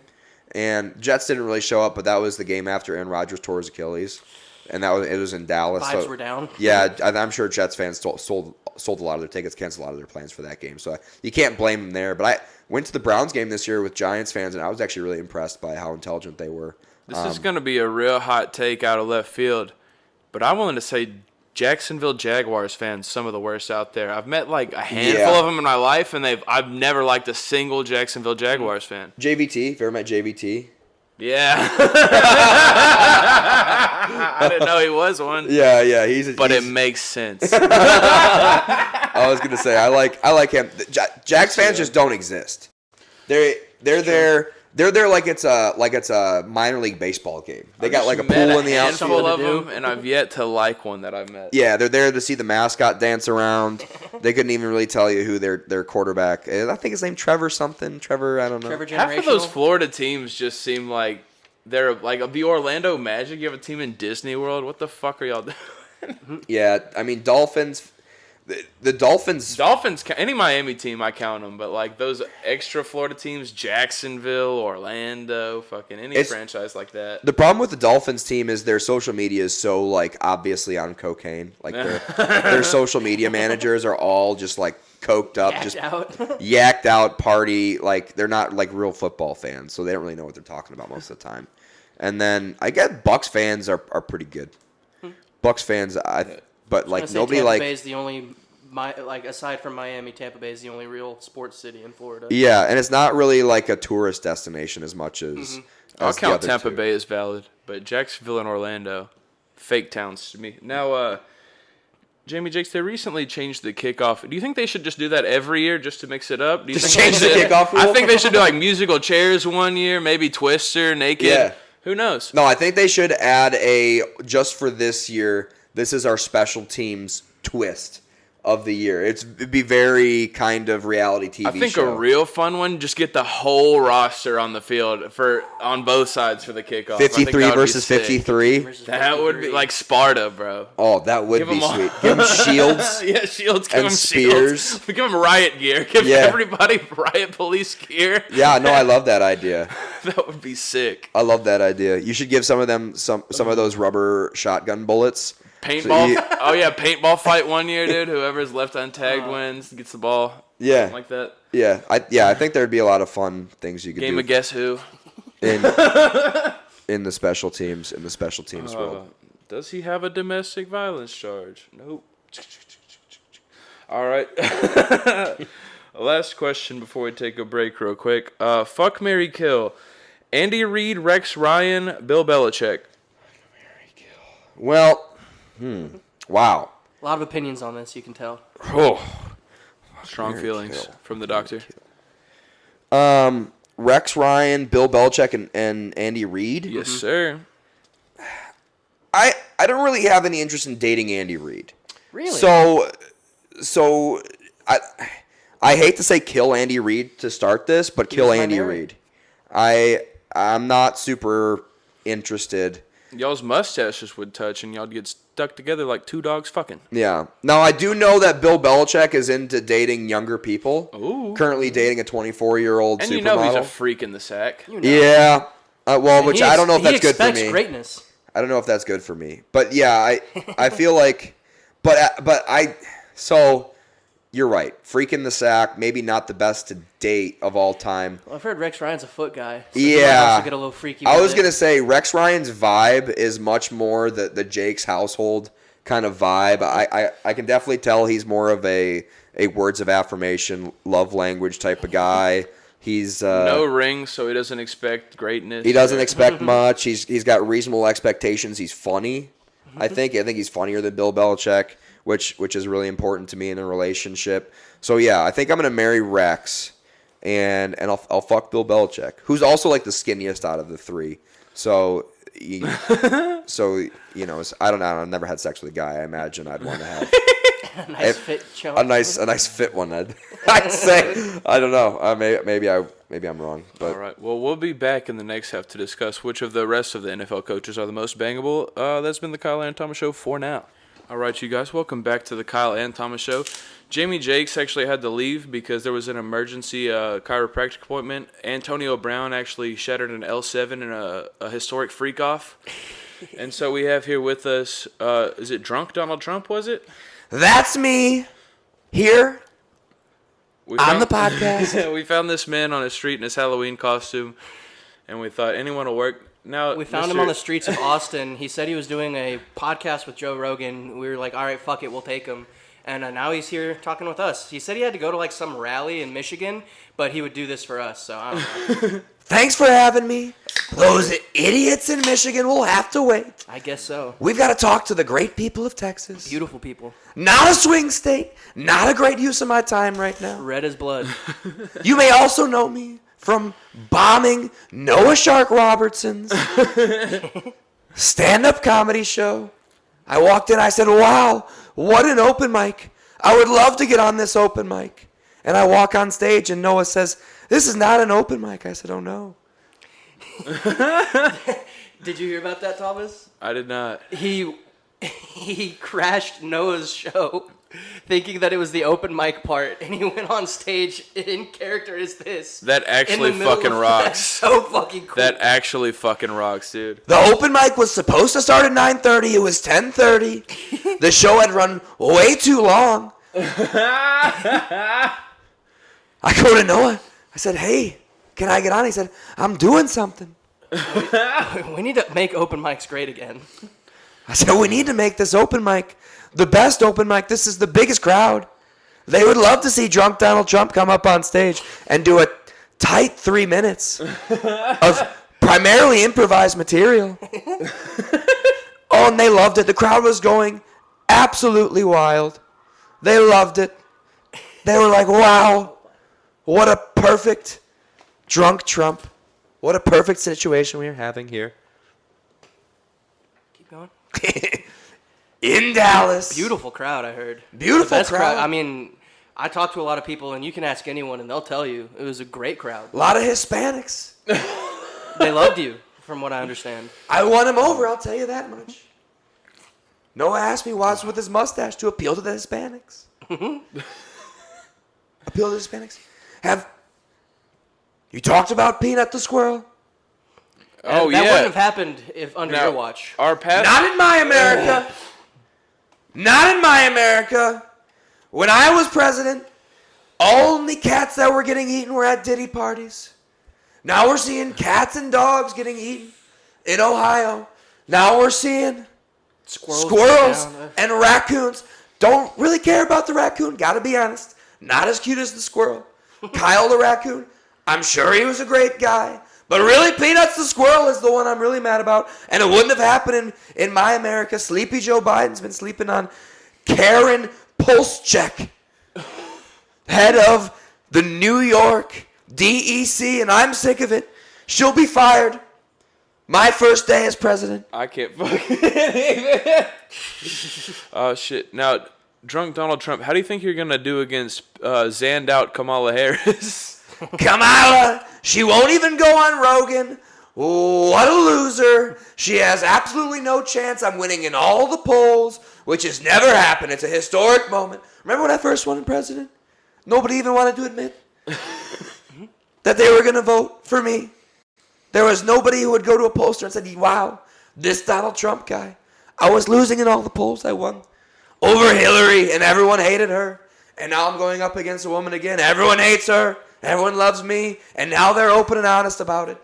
and Jets didn't really show up, but that was the game after Aaron Rodgers tore his Achilles, and it was in Dallas. Vibes were down. Yeah, I'm sure Jets fans sold a lot of their tickets, canceled a lot of their plans for that game. So you can't blame them there. But I went to the Browns game this year with Giants fans, and I was actually really impressed by how intelligent they were. This is going to be a real hot take out of left field, but I'm willing to say Jacksonville Jaguars fans, some of the worst out there. I've met like a handful of them in my life, and I've never liked a single Jacksonville Jaguars fan. JVT, if you ever met JVT? Yeah. I didn't know he was one. Yeah, but it makes sense. I was gonna say I like him. Jags fans just don't exist. They're there like it's a minor league baseball game. They got like a pool in the outfield of them, and I've yet to like one that I've met. Yeah, they're there to see the mascot dance around. They couldn't even really tell you who their quarterback is. I think his name Trevor something. Trevor, I don't know. Trevor Half of those Florida teams just seem like they're like the Orlando Magic. You have a team in Disney World. What the fuck are y'all doing? Yeah, I mean Dolphins. The Dolphins, any Miami team, I count them. But like those extra Florida teams, Jacksonville, Orlando, fucking any franchise like that. The problem with the Dolphins team is their social media is so like obviously on cocaine. Like their social media managers are all just like coked up, yacked out party. Like they're not like real football fans, so they don't really know what they're talking about most of the time. And then I guess Bucks fans are pretty good. Bucks fans, but like nobody Tampa like. Bay is the only, aside from Miami, Tampa Bay is the only real sports city in Florida. Yeah, and it's not really like a tourist destination as much as. I'll count Tampa Bay as valid, but Jacksonville and Orlando, fake towns to me. Now, Jamie Jakes, they recently changed the kickoff. Do you think they should just do that every year just to mix it up? Do you just change the kickoff rule? I think they should do like musical chairs one year, maybe Twister, Naked. Yeah. Who knows? No, I think they should add just for this year. This is our special teams twist. of the year. It'd be very kind of reality TV I think show. a real fun one, just get the whole roster on the field on both sides for the kickoff. 53 versus 53. That would be like Sparta, bro. Oh, that would be sweet. Give them shields. Yeah, shields. Give and them spears. Shields. Give them riot gear. Give everybody riot police gear. Yeah, no, I love that idea. That would be sick. I love that idea. You should give some of them some of those rubber shotgun bullets. Paintball. Paintball fight one year, dude. Whoever's left untagged wins, gets the ball. Yeah. Something like that. Yeah. I think there'd be a lot of fun things you could do. Game of Guess Who. In the special teams world. Does he have a domestic violence charge? Nope. All right. Last question before we take a break real quick. Fuck, marry, kill. Andy Reid, Rex Ryan, Bill Belichick. Well, wow. A lot of opinions on this, you can tell. Oh, strong feelings from the doctor. Rex Ryan, Bill Belichick, and Andy Reid. Yes, sir. I don't really have any interest in dating Andy Reid. Really? So I hate to say kill Andy Reid to start this, but kill Andy Reid. I'm not super interested. Y'all's mustaches would touch, and y'all'd get stuck together like two dogs fucking. Yeah. Now, I do know that Bill Belichick is into dating younger people. Ooh. Currently dating a 24-year-old supermodel. And you know he's a freak in the sack. You know. Yeah. Which I don't know if that's good for me. He expects greatness. I don't know if that's good for me. But, yeah, I feel like... So... You're right. Freak in the sack, maybe not the best to date of all time. Well, I've heard Rex Ryan's a foot guy. So yeah. get a little freaky I was going to say, Rex Ryan's vibe is much more the Jake's household kind of vibe. I can definitely tell he's more of a words of affirmation, love language type of guy. He's no ring, so he doesn't expect greatness. He doesn't expect much. He's got reasonable expectations. He's funny. I think he's funnier than Bill Belichick. Which is really important to me in a relationship. So yeah, I think I'm gonna marry Rex, and I'll fuck Bill Belichick, who's also like the skinniest out of the three. So, I don't know. I've never had sex with a guy. I imagine I'd want to have a nice fit chunk. a nice fit one. I'd say. I don't know. Maybe I'm wrong. But. All right. Well, we'll be back in the next half to discuss which of the rest of the NFL coaches are the most bangable. That's been the Kyle and Thomas Show for now. All right, you guys, welcome back to the Kyle and Thomas Show. Jamie Jakes actually had to leave because there was an emergency chiropractic appointment. Antonio Brown actually shattered an L7 in a historic freak-off. And so we have here with us, is it Drunk Donald Trump, was it? That's me, here, on the podcast. We found this man on a street in his Halloween costume, and we thought anyone will work. Now, we found him on the streets of Austin. He said he was doing a podcast with Joe Rogan. We were like, all right, fuck it, we'll take him. And now he's here talking with us. He said he had to go to like some rally in Michigan, but he would do this for us, so I don't know. Thanks for having me. Those idiots in Michigan will have to wait. I guess so. We've got to talk to the great people of Texas. Beautiful people. Not a swing state. Not a great use of my time right now. Red as blood. You may also know me from bombing Noah Shark Robertson's stand-up comedy show. I walked in, I said, wow, what an open mic. I would love to get on this open mic. And I walk on stage and Noah says, this is not an open mic. I said, oh no. Did you hear about that, Thomas? I did not. He crashed Noah's show thinking that it was the open mic part, and he went on stage in character as this. That actually fucking rocks. That's so fucking cool. That actually fucking rocks, dude. The open mic was supposed to start at 9:30. It was 10:30. The show had run way too long. I go to Noah. I said, hey, can I get on? He said, I'm doing something. We need to make open mics great again. I said, we need to make this open mic the best open mic. This is the biggest crowd. They would love to see Drunk Donald Trump come up on stage and do a tight 3 minutes of primarily improvised material. Oh, and they loved it. The crowd was going absolutely wild. They loved it. They were like, wow, what a perfect drunk Trump. What a perfect situation we are having here. Keep going. in Dallas. Beautiful crowd, I heard. Beautiful The best crowd. I mean, I talked to a lot of people, and you can ask anyone, and they'll tell you it was a great crowd. A lot of Hispanics. They loved you, from what I understand. I won him over, I'll tell you that much. Noah asked me what's with his mustache to appeal to the Hispanics. Appeal to the Hispanics. Have you talked about Peanut the squirrel? Oh, that yeah. wouldn't have happened if under your watch. Our past. Not in my America. Not in my America. When I was president, only cats that were getting eaten were at Diddy parties. Now we're seeing cats and dogs getting eaten in Ohio. Now we're seeing squirrels and raccoons. Don't really care about the raccoon, gotta be honest. Not as cute as the squirrel. Kyle the raccoon, I'm sure he was a great guy. But really, Peanuts the squirrel is the one I'm really mad about. And it wouldn't have happened in my America. Sleepy Joe Biden's been sleeping on Karen Pulscheck, head of the New York DEC, and I'm sick of it. She'll be fired. My first day as president. I can't fucking even. Oh, shit. Now, drunk Donald Trump, how do you think you're going to do against zanned out Kamala Harris? Kamala, she won't even go on Rogan. What a loser. She has absolutely no chance. I'm winning in all the polls, which has never happened. It's a historic moment. Remember when I first won president? Nobody even wanted to admit that they were going to vote for me. There was nobody who would go to a pollster and said, wow, this Donald Trump guy. I was losing in all the polls. I won over Hillary, and everyone hated her. And now I'm going up against a woman again. Everyone hates her. Everyone loves me. And now they're open and honest about it.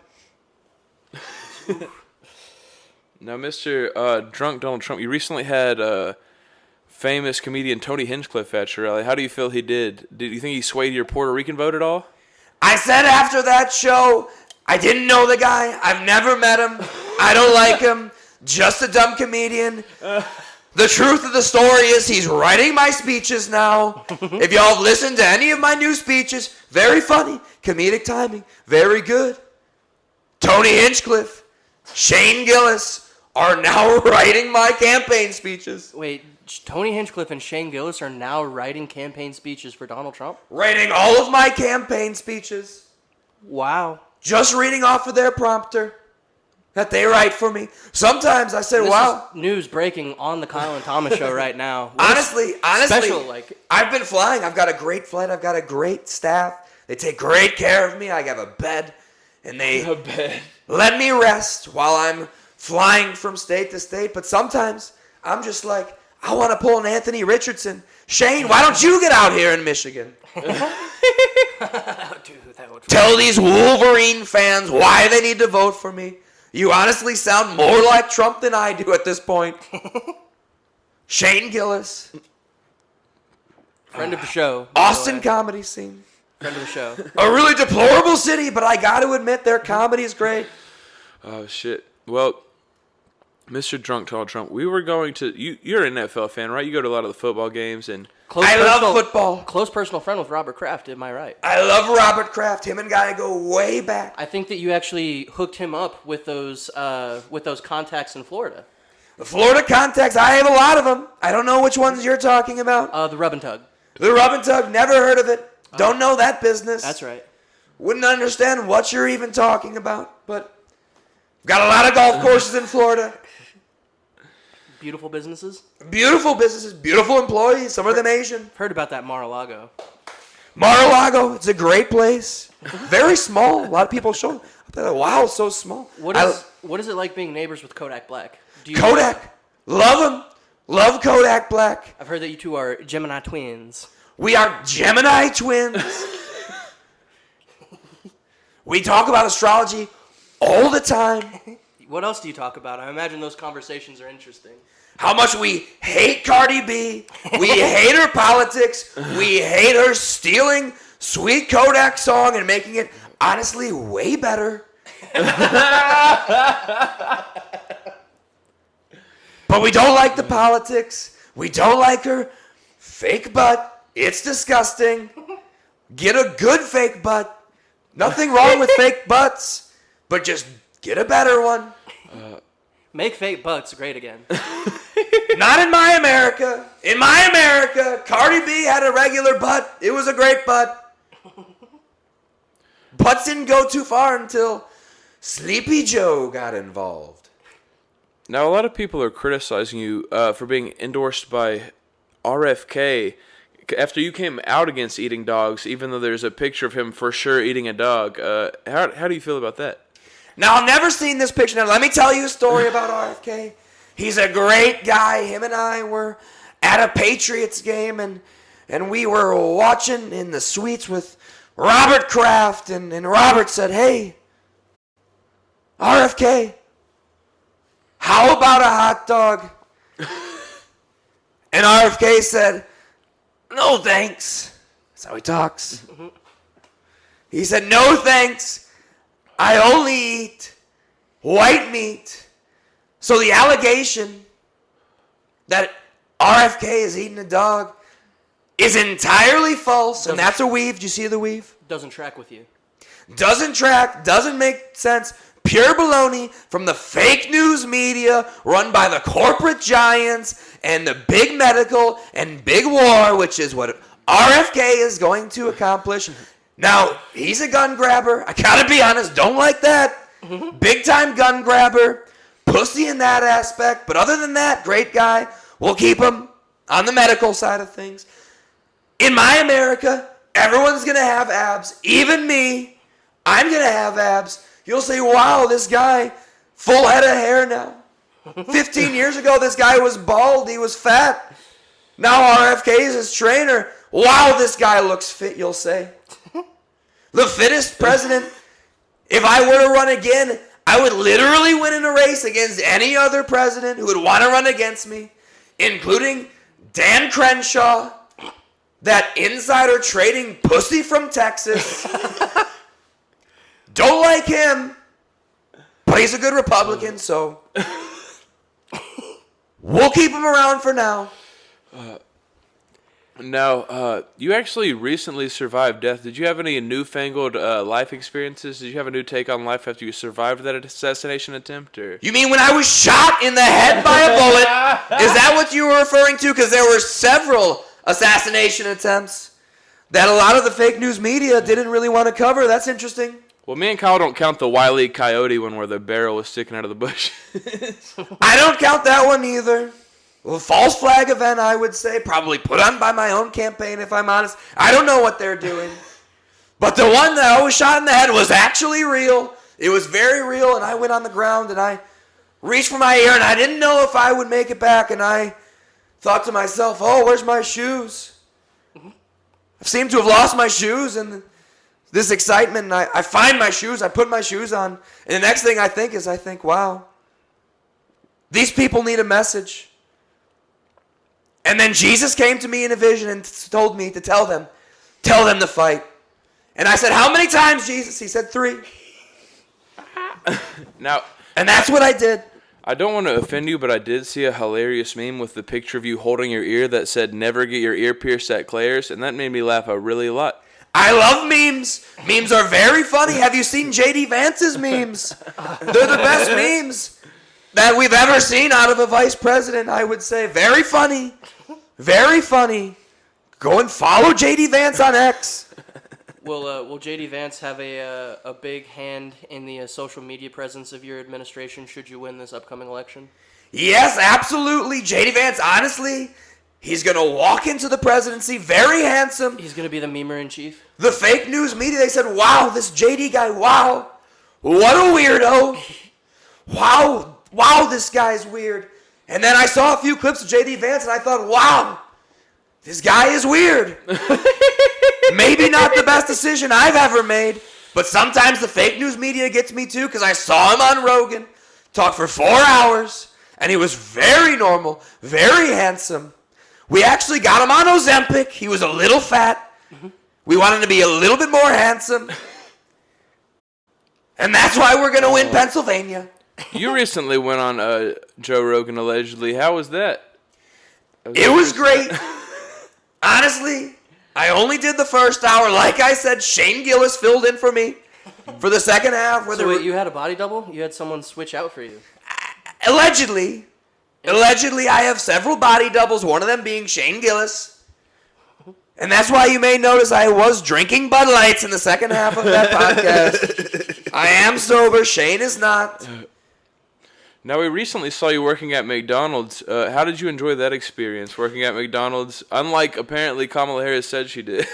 Now, Mr. Drunk Donald Trump, you recently had famous comedian Tony Hinchcliffe at your rally. How do you feel he did? Did you think he swayed your Puerto Rican vote at all? I said after that show, I didn't know the guy. I've never met him. I don't like him. Just a dumb comedian. The truth of the story is he's writing my speeches now. If y'all have listened to any of my new speeches, very funny, comedic timing, very good. Tony Hinchcliffe, Shane Gillis are now writing my campaign speeches. Wait, Tony Hinchcliffe and Shane Gillis are now writing campaign speeches for Donald Trump? Writing all of my campaign speeches. Wow. Just reading off of their prompter that they write for me. Sometimes I said, wow. This is news breaking on the Kyle and Thomas show right now. Honestly, special, like, I've been flying. I've got a great flight. I've got a great staff. They take great care of me. I have a bed. And they let me rest while I'm flying from state to state. But sometimes I'm just like, I want to pull an Anthony Richardson. Shane, why don't you get out here in Michigan? Tell these Wolverine fans why they need to vote for me. You honestly sound more like Trump than I do at this point. Shane Gillis. Friend of the show. Austin comedy scene. Friend of the show. A really deplorable city, but I got to admit their comedy is great. Oh, shit. Well, Mr. Drunk Donald Trump, we were going to... You're an NFL fan, right? You go to a lot of the football games, and... I love football. Close personal friend with Robert Kraft, am I right? I love Robert Kraft. Him and Guy go way back. I think that you actually hooked him up with those contacts in Florida. The Florida contacts, I have a lot of them. I don't know which ones you're talking about. The rub and tug. The rub and tug, never heard of it. Don't know that business. That's right. Wouldn't understand what you're even talking about, but got a lot of golf courses in Florida. Beautiful businesses? Beautiful businesses, beautiful employees, some of them Asian. Heard about that Mar-a-Lago. Mar-a-Lago, it's a great place. Very small. A lot of people show. Wow, it's so small. What is it like being neighbors with Kodak Black? Kodak. Love him. Love Kodak Black. I've heard that you two are Gemini twins. We are Gemini twins. We talk about astrology all the time. What else do you talk about? I imagine those conversations are interesting. How much we hate Cardi B. We hate her politics. We hate her stealing Sweet Kodak song and making it, honestly, way better. But we don't like the politics. We don't like her fake butt. It's disgusting. Get a good fake butt. Nothing wrong with fake butts, but just get a better one. Make fake butts great again. Not in my America. In my America, Cardi B had a regular butt. It was a great butt. Butts didn't go too far until Sleepy Joe got involved. Now, a lot of people are criticizing you for being endorsed by RFK after you came out against eating dogs, even though there's a picture of him for sure eating a dog. How do you feel about that? Now, I've never seen this picture. Now, let me tell you a story about RFK. He's a great guy. Him and I were at a Patriots game, and we were watching in the suites with Robert Kraft, and Robert said, "Hey, RFK, how about a hot dog?" And RFK said, "No, thanks." That's how he talks. He said, "No, thanks. I only eat white meat." So the allegation that RFK is eating a dog is entirely false, and that's a weave. Do you see the weave? Doesn't track with you. Doesn't track, doesn't make sense. Pure baloney from the fake news media run by the corporate giants and the big medical and big war, which is what RFK is going to accomplish. Now, he's a gun grabber. I gotta be honest, don't like that. Big time gun grabber. Pussy in that aspect. But other than that, great guy. We'll keep him on the medical side of things. In my America, everyone's gonna have abs. Even me. I'm gonna have abs. You'll say, wow, this guy, full head of hair now. 15 years ago, this guy was bald. He was fat. Now RFK is his trainer. Wow, this guy looks fit, you'll say. The fittest president. If I were to run again, I would literally win in a race against any other president who would want to run against me, including Dan Crenshaw, that insider trading pussy from Texas. Don't like him, but he's a good Republican, so we'll keep him around for now. Now, you actually recently survived death. Did you have any newfangled life experiences? Did you have a new take on life after you survived that assassination attempt? Or You mean when I was shot in the head by a bullet? Is that what you were referring to? Because there were several assassination attempts that a lot of the fake news media didn't really want to cover. That's interesting. Well, me and Kyle don't count the Wile E. Coyote one where the barrel was sticking out of the bush. I don't count that one either. Well, false flag event, I would say, probably put on by my own campaign, if I'm honest. I don't know what they're doing. But the one that I was shot in the head was actually real. It was very real, and I went on the ground, and I reached for my ear, and I didn't know if I would make it back, and I thought to myself, oh, where's my shoes? I seem to have lost my shoes, and this excitement, and I find my shoes, I put my shoes on, and the next thing I think, wow, these people need a message. And then Jesus came to me in a vision and told me to tell them to fight. And I said, how many times, Jesus? He said 3. Now, and that's what I did. I don't want to offend you, but I did see a hilarious meme with the picture of you holding your ear that said, never get your ear pierced at Claire's, and that made me laugh a really lot. I love memes. Memes are very funny. Have you seen J.D. Vance's memes? They're the best memes that we've ever seen out of a vice president, I would say. Very funny. Very funny. Go and follow J.D. Vance on X. Will J.D. Vance have a big hand in the social media presence of your administration should you win this upcoming election? Yes, absolutely. J.D. Vance, honestly, he's going to walk into the presidency very handsome. He's going to be the memer-in-chief? The fake news media, they said, wow, this J.D. guy, wow. What a weirdo. Wow, this guy's weird. And then I saw a few clips of J.D. Vance, and I thought, wow, this guy is weird. Maybe not the best decision I've ever made, but sometimes the fake news media gets me too, because I saw him on Rogan talk for 4 hours, and he was very normal, very handsome. We actually got him on Ozempic. He was a little fat. We wanted him to be a little bit more handsome. And that's why we're going to win Pennsylvania. You recently went on Joe Rogan, allegedly. How was that? It was great. Honestly, I only did the first hour. Like I said, Shane Gillis filled in for me for the second half. So wait, you had a body double? You had someone switch out for you? Allegedly, I have several body doubles, one of them being Shane Gillis. And that's why you may notice I was drinking Bud Lights in the second half of that podcast. I am sober. Shane is not. Now, we recently saw you working at McDonald's. How did you enjoy that experience, working at McDonald's? Unlike, apparently, Kamala Harris said she did.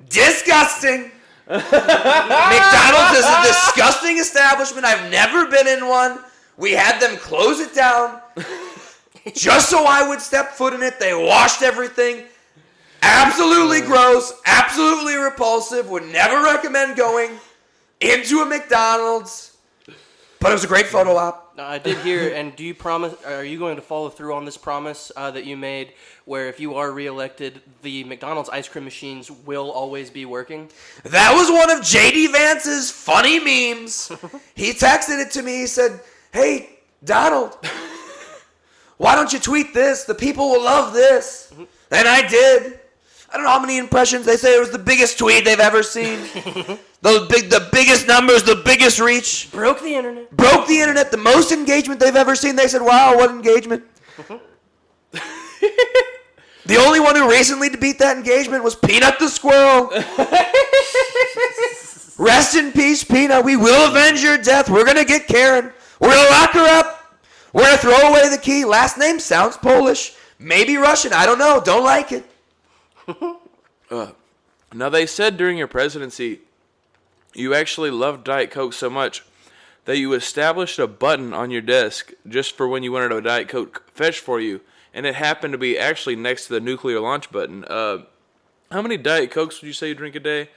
Disgusting. McDonald's is a disgusting establishment. I've never been in one. We had them close it down just so I would step foot in it. They washed everything. Absolutely gross. Absolutely repulsive. Would never recommend going into a McDonald's. But it was a great photo op. I did hear, and do you promise, are you going to follow through on this promise that you made where if you are reelected, the McDonald's ice cream machines will always be working? That was one of J.D. Vance's funny memes. He texted it to me. He said, "Hey, Donald, why don't you tweet this? The people will love this." And I did. I don't know how many impressions. They say it was the biggest tweet they've ever seen. The biggest numbers, the biggest reach. Broke the internet. The most engagement they've ever seen. They said, "Wow, what engagement." The only one who recently beat that engagement was Peanut the Squirrel. Rest in peace, Peanut. We will avenge your death. We're going to get Karen. We're going to lock her up. We're going to throw away the key. Last name sounds Polish. Maybe Russian. I don't know. Don't like it. Now, they said during your presidency, you actually loved Diet Coke so much that you established a button on your desk just for when you wanted a Diet Coke fetched for you, and it happened to be actually next to the nuclear launch button. How many Diet Cokes would you say you drink a day?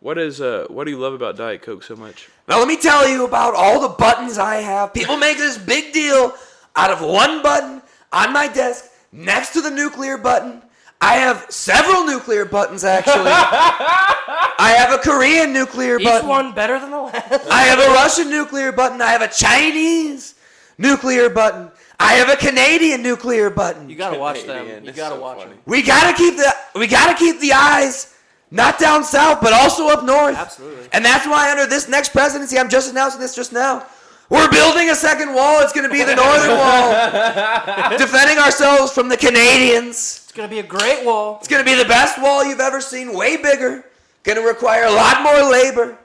What do you love about Diet Coke so much? Now, let me tell you about all the buttons I have. People make this big deal out of one button on my desk next to the nuclear button. I have several nuclear buttons, actually. I have a Korean nuclear button. Each one better than the last. I have a Russian nuclear button. I have a Chinese nuclear button. I have a Canadian nuclear button. You gotta watch them. You gotta watch them. We gotta keep the eyes not down south, but also up north. Absolutely. And that's why under this next presidency, I'm just announcing this just now. We're building a second wall. It's going to be the northern wall. Defending ourselves from the Canadians. It's going to be a great wall. It's going to be the best wall you've ever seen. Way bigger. Going to require a lot more labor.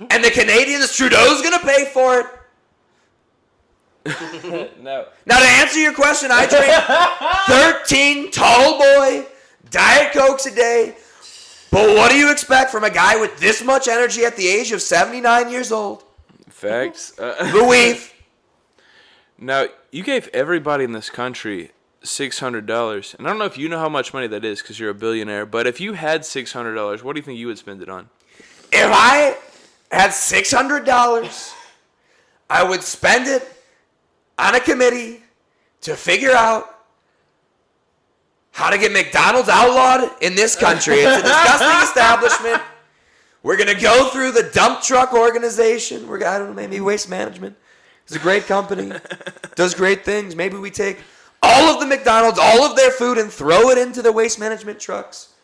And the Canadians, Trudeau's going to pay for it. No. Now, to answer your question, I drink 13 tall boy Diet Cokes a day. But what do you expect from a guy with this much energy at the age of 79 years old? Facts. The weave. Now, you gave everybody in this country $600. And I don't know if you know how much money that is because you're a billionaire. But if you had $600, what do you think you would spend it on? If I had $600, I would spend it on a committee to figure out how to get McDonald's outlawed in this country. It's a disgusting establishment. We're going to go through the dump truck organization. I don't know, maybe Waste Management. It's a great company. Does great things. Maybe we take all of the McDonald's, all of their food, and throw it into the Waste Management trucks.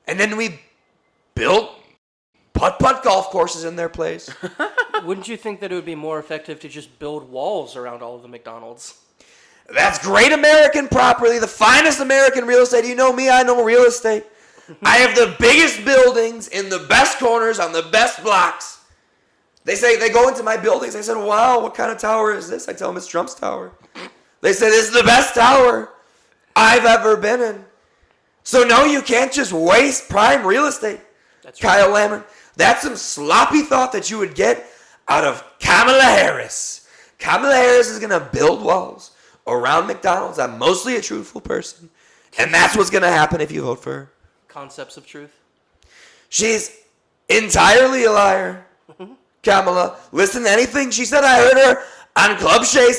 And then we build putt-putt golf courses in their place. Wouldn't you think that it would be more effective to just build walls around all of the McDonald's? That's great American property, the finest American real estate. You know me, I know real estate. I have the biggest buildings in the best corners on the best blocks. They go into my buildings. They said, "Wow, what kind of tower is this?" I tell them it's Trump's tower. They said, "This is the best tower I've ever been in." So no, you can't just waste prime real estate. That's Kyle Lamert. That's some sloppy thought that you would get out of Kamala Harris. Kamala Harris is going to build walls around McDonald's. I'm mostly a truthful person. And that's what's going to happen if you vote for her. Concepts of truth. She's entirely a liar, Kamala. Listen to anything she said. I heard her on Club Shay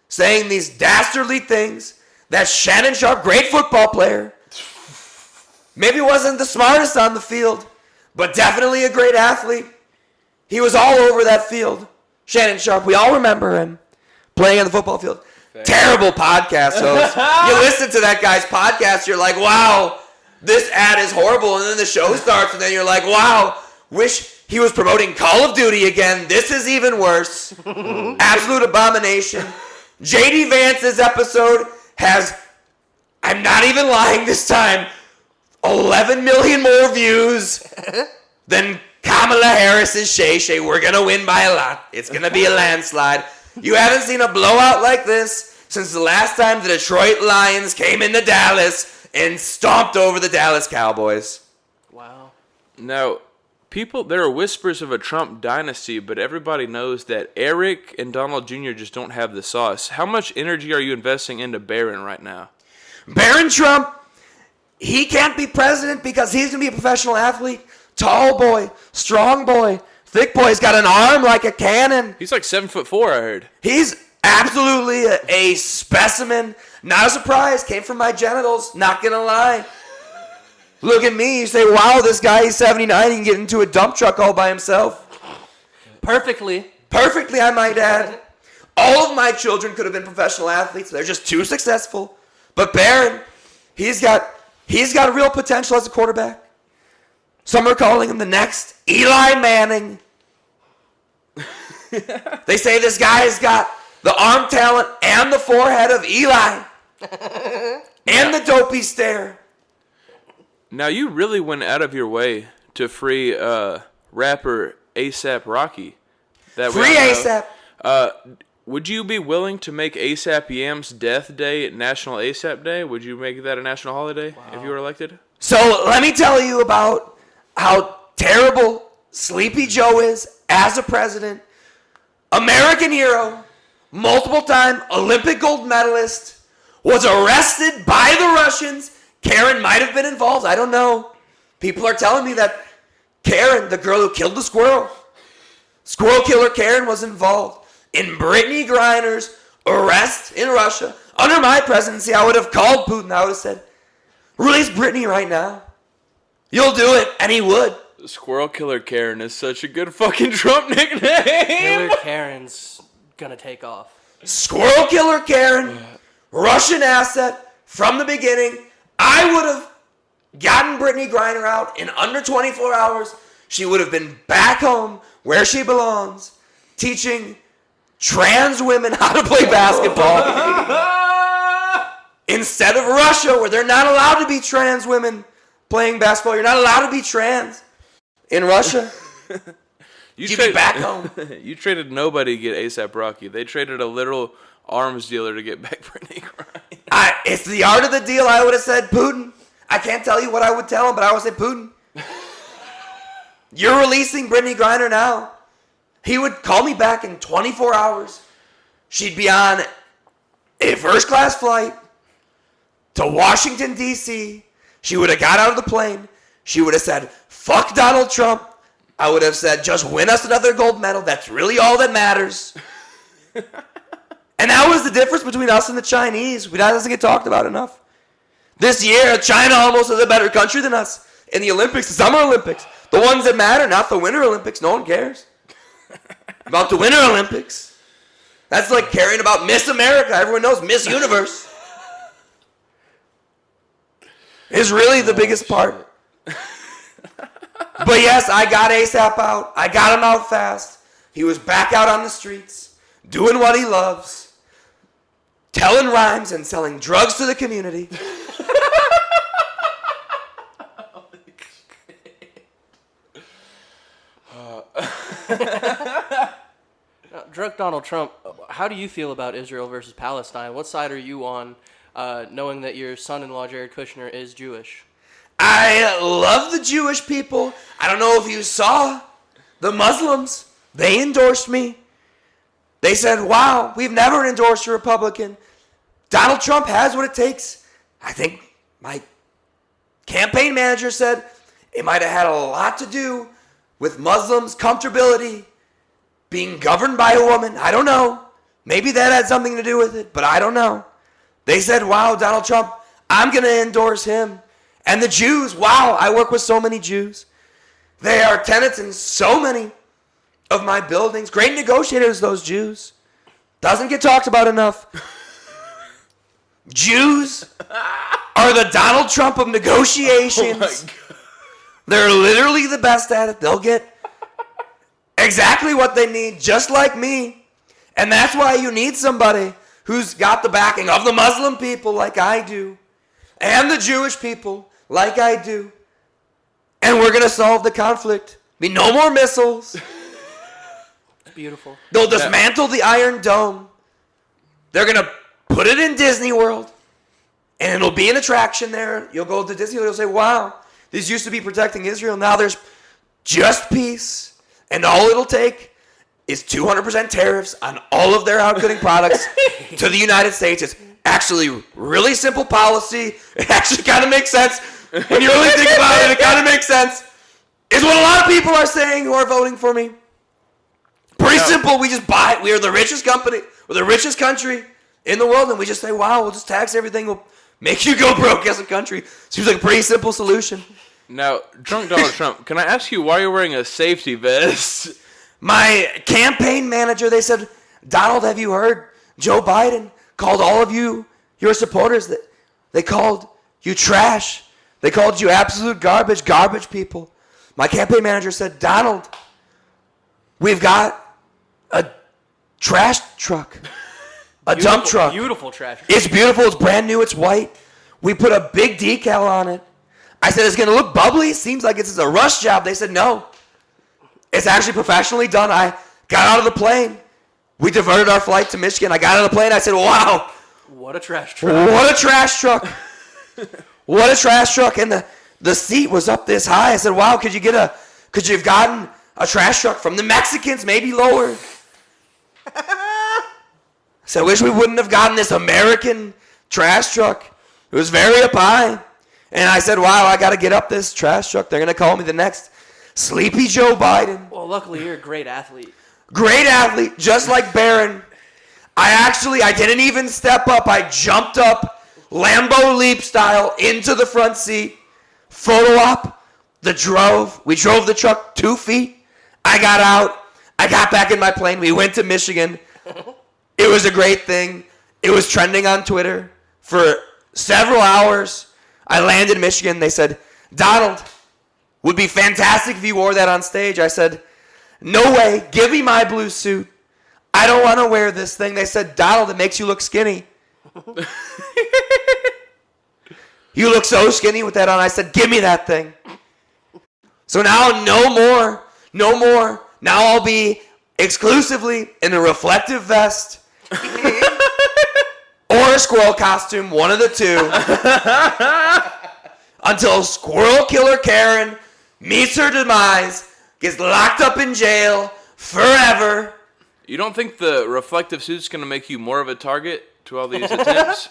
saying these dastardly things. That Shannon Sharp, great football player. Maybe wasn't the smartest on the field, but definitely a great athlete. He was all over that field. Shannon Sharp, we all remember him playing on the football field. Terrible podcast host. You listen to that guy's podcast, you're like, wow, this ad is horrible. And then the show starts, and then you're like, wow, wish He was promoting Call of Duty again. This is even worse. Absolute abomination. JD Vance's episode has, I'm not even lying this time, 11 million more views than Kamala Harris's Shay Shay. We're going to win by a lot. It's going to be a landslide. You haven't seen a blowout like this since the last time the Detroit Lions came into Dallas and stomped over the Dallas Cowboys. Wow. Now, there are whispers of a Trump dynasty, but everybody knows that Eric and Donald Jr. just don't have the sauce. How much energy are you investing into Barron right now? Barron Trump, he can't be president because he's going to be a professional athlete. Tall boy, strong boy, thick boy. He's got an arm like a cannon. He's like 7'4", I heard. He's absolutely a specimen. Not a surprise. Came from my genitals. Not going to lie. Look at me. You say, wow, this guy, he's 79. He can get into a dump truck all by himself. Perfectly. Perfectly, I might add. All of my children could have been professional athletes. They're just too successful. But Barron, he's got real potential as a quarterback. Some are calling him the next Eli Manning. They say this guy's got the arm talent and the forehead of Eli. And the dopey stare. Now, you really went out of your way to free rapper A$AP Rocky. Free A$AP. Would you be willing to make A$AP Yam's death day National A$AP Day? Would you make that a national holiday if you were elected? So let me tell you about how terrible Sleepy Joe is as a president. American hero, multiple-time Olympic gold medalist, was arrested by the Russians. Karen might have been involved. I don't know. People are telling me that Karen, the girl who killed the squirrel killer Karen, was involved in Brittany Griner's arrest in Russia. Under my presidency, I would have called Putin. I would have said, release Brittany right now. You'll do it. And he would. Squirrel Killer Karen is such a good fucking Trump nickname. Killer Karen's gonna take off. Squirrel Killer Karen, Russian asset from the beginning. I would have gotten Brittany Griner out in under 24 hours. She would have been back home where she belongs, teaching trans women how to play basketball. Instead of Russia, where they're not allowed to be trans women playing basketball. You're not allowed to be trans in Russia. You'd be back home. You traded nobody to get A$AP Rocky. They traded a literal arms dealer to get back Brittany Griner. It's the art of the deal. I would have said, Putin. I can't tell you what I would tell him, but I would say, Putin, you're releasing Brittany Griner now. He would call me back in 24 hours. She'd be on a first-class flight to Washington, D.C. She would have got out of the plane. She would have said, fuck Donald Trump. I would have said, just win us another gold medal. That's really all that matters. And that was the difference between us and the Chinese. That doesn't get talked about enough. This year, China almost is a better country than us. In the Olympics, the Summer Olympics, the ones that matter, not the Winter Olympics. No one cares about the Winter Olympics. That's like caring about Miss America. Everyone knows Miss Universe is really the biggest part. But yes, I got A$AP out. I got him out fast. He was back out on the streets, doing what he loves. Telling rhymes and selling drugs to the community. Drunk Donald Trump, how do you feel about Israel versus Palestine? What side are you on, knowing that your son-in-law, Jared Kushner, is Jewish? I love the Jewish people. I don't know if you saw the Muslims. They endorsed me. They said, wow, we've never endorsed a Republican. Donald Trump has what it takes. I think my campaign manager said it might have had a lot to do with Muslims' comfortability being governed by a woman. I don't know. Maybe that had something to do with it, but I don't know. They said, wow, Donald Trump, I'm going to endorse him. And the Jews, wow, I work with so many Jews. They are tenants in so many of my buildings. Great negotiators, those Jews. Doesn't get talked about enough. Jews are the Donald Trump of negotiations. Oh my God. They're literally the best at it. They'll get Exactly what they need, just like me. And that's why you need somebody who's got the backing of the Muslim people like I do, and the Jewish people like I do. And we're going to solve the conflict. Be no more missiles. Beautiful. They'll dismantle the Iron Dome. They're going to put it in Disney World. And it'll be an attraction there. You'll go to Disney World, you'll say, wow, these used to be protecting Israel. Now there's just peace. And all it'll take is 200% tariffs on all of their outgoing products to the United States. It's actually really simple policy. It actually kind of makes sense. When you really think about it, it kind of makes sense. It's what a lot of people are saying who are voting for me. Pretty simple. We just buy it. We are the richest company. We're the richest country in the world. And we just say, wow, we'll just tax everything. We'll make you go broke as a country. Seems like a pretty simple solution. Now, drunk Donald Trump, can I ask you why you're wearing a safety vest? My campaign manager, they said, Donald, have you heard? Joe Biden called all of you, your supporters, they called you trash. They called you absolute garbage people. My campaign manager said, Donald, we've got a trash truck, dump truck. Beautiful trash truck. It's beautiful. It's brand new. It's white. We put a big decal on it. I said, it's going to look bubbly. It seems like it's a rush job. They said, no. It's actually professionally done. I got out of the plane. We diverted our flight to Michigan. I got out of the plane. I said, wow. What a trash truck. What a trash truck. What a trash truck. And the seat was up this high. I said, wow, could you have gotten a trash truck from the Mexicans, maybe lower? So I wish we wouldn't have gotten this American trash truck. It was very up high. And I said, wow, I got to get up this trash truck. They're going to call me the next Sleepy Joe Biden. Well, luckily you're a great athlete. Great athlete, just like Barron. I didn't even step up. I jumped up Lambo Leap style into the front seat. Photo op. We drove the truck 2 feet. I got out. I got back in my plane. We went to Michigan. It was a great thing. It was trending on Twitter for several hours. I landed in Michigan. They said, Donald, would be fantastic if you wore that on stage. I said, no way. Give me my blue suit. I don't want to wear this thing. They said, Donald, it makes you look skinny. You look so skinny with that on. I said, give me that thing. So now no more. Now I'll be exclusively in a reflective vest or a squirrel costume, one of the two, until Squirrel Killer Karen meets her demise, gets locked up in jail forever. You don't think the reflective suit's going to make you more of a target to all these attempts?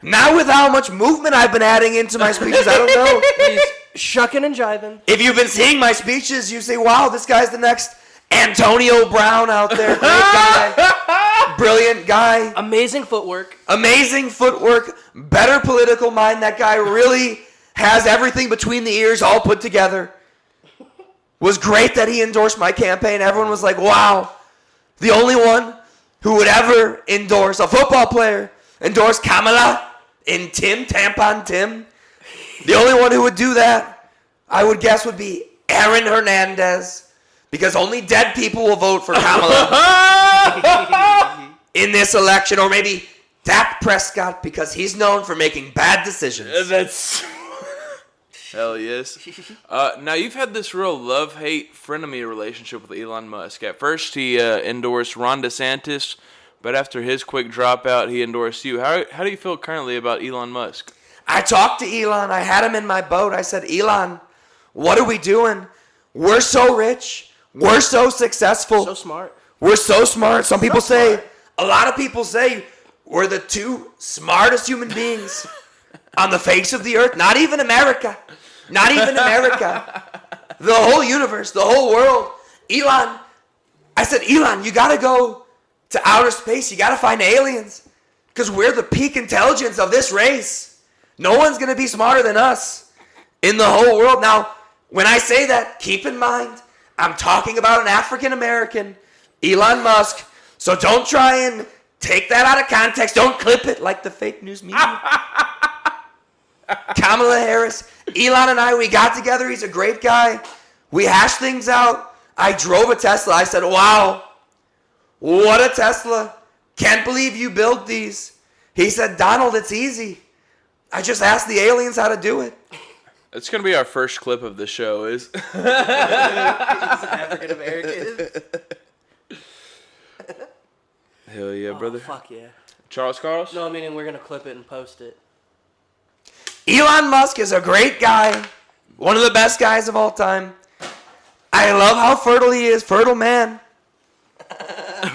Not with how much movement I've been adding into my speeches, I don't know. He's shucking and jiving. If you've been seeing my speeches, you say, wow, this guy's the next Antonio Brown out there. Great guy. Brilliant guy. Amazing footwork. Better political mind. That guy really has everything between the ears all put together. Was great that he endorsed my campaign. Everyone was like, wow. The only one who would ever endorse a football player, endorse Kamala in Tampon Tim. The only one who would do that, I would guess, would be Aaron Hernandez. Because only dead people will vote for Kamala in this election. Or maybe Dak Prescott, because he's known for making bad decisions. That's... Hell yes. Now, you've had this real love-hate frenemy relationship with Elon Musk. At first, he endorsed Ron DeSantis, but after his quick dropout, he endorsed you. How do you feel currently about Elon Musk? I talked to Elon. I had him in my boat. I said, Elon, what are we doing? We're so rich. We're so successful. So smart. We're so smart. A lot of people say we're the two smartest human beings on the face of the earth. Not even America. The whole universe, the whole world. Elon, I said, Elon, you got to go to outer space. You got to find aliens because we're the peak intelligence of this race. No one's going to be smarter than us in the whole world. Now, when I say that, keep in mind, I'm talking about an African American, Elon Musk. So don't try and take that out of context. Don't clip it like the fake news media. Kamala Harris, Elon and I, we got together. He's a great guy. We hashed things out. I drove a Tesla. I said, wow, what a Tesla. Can't believe you built these. He said, Donald, it's easy. I just asked the aliens how to do it. It's going to be our first clip of the show is African American. Hell yeah, brother. Fuck yeah. Charles Carlos? No, meaning we're going to clip it and post it. Elon Musk is a great guy. One of the best guys of all time. I love how fertile he is. Fertile man.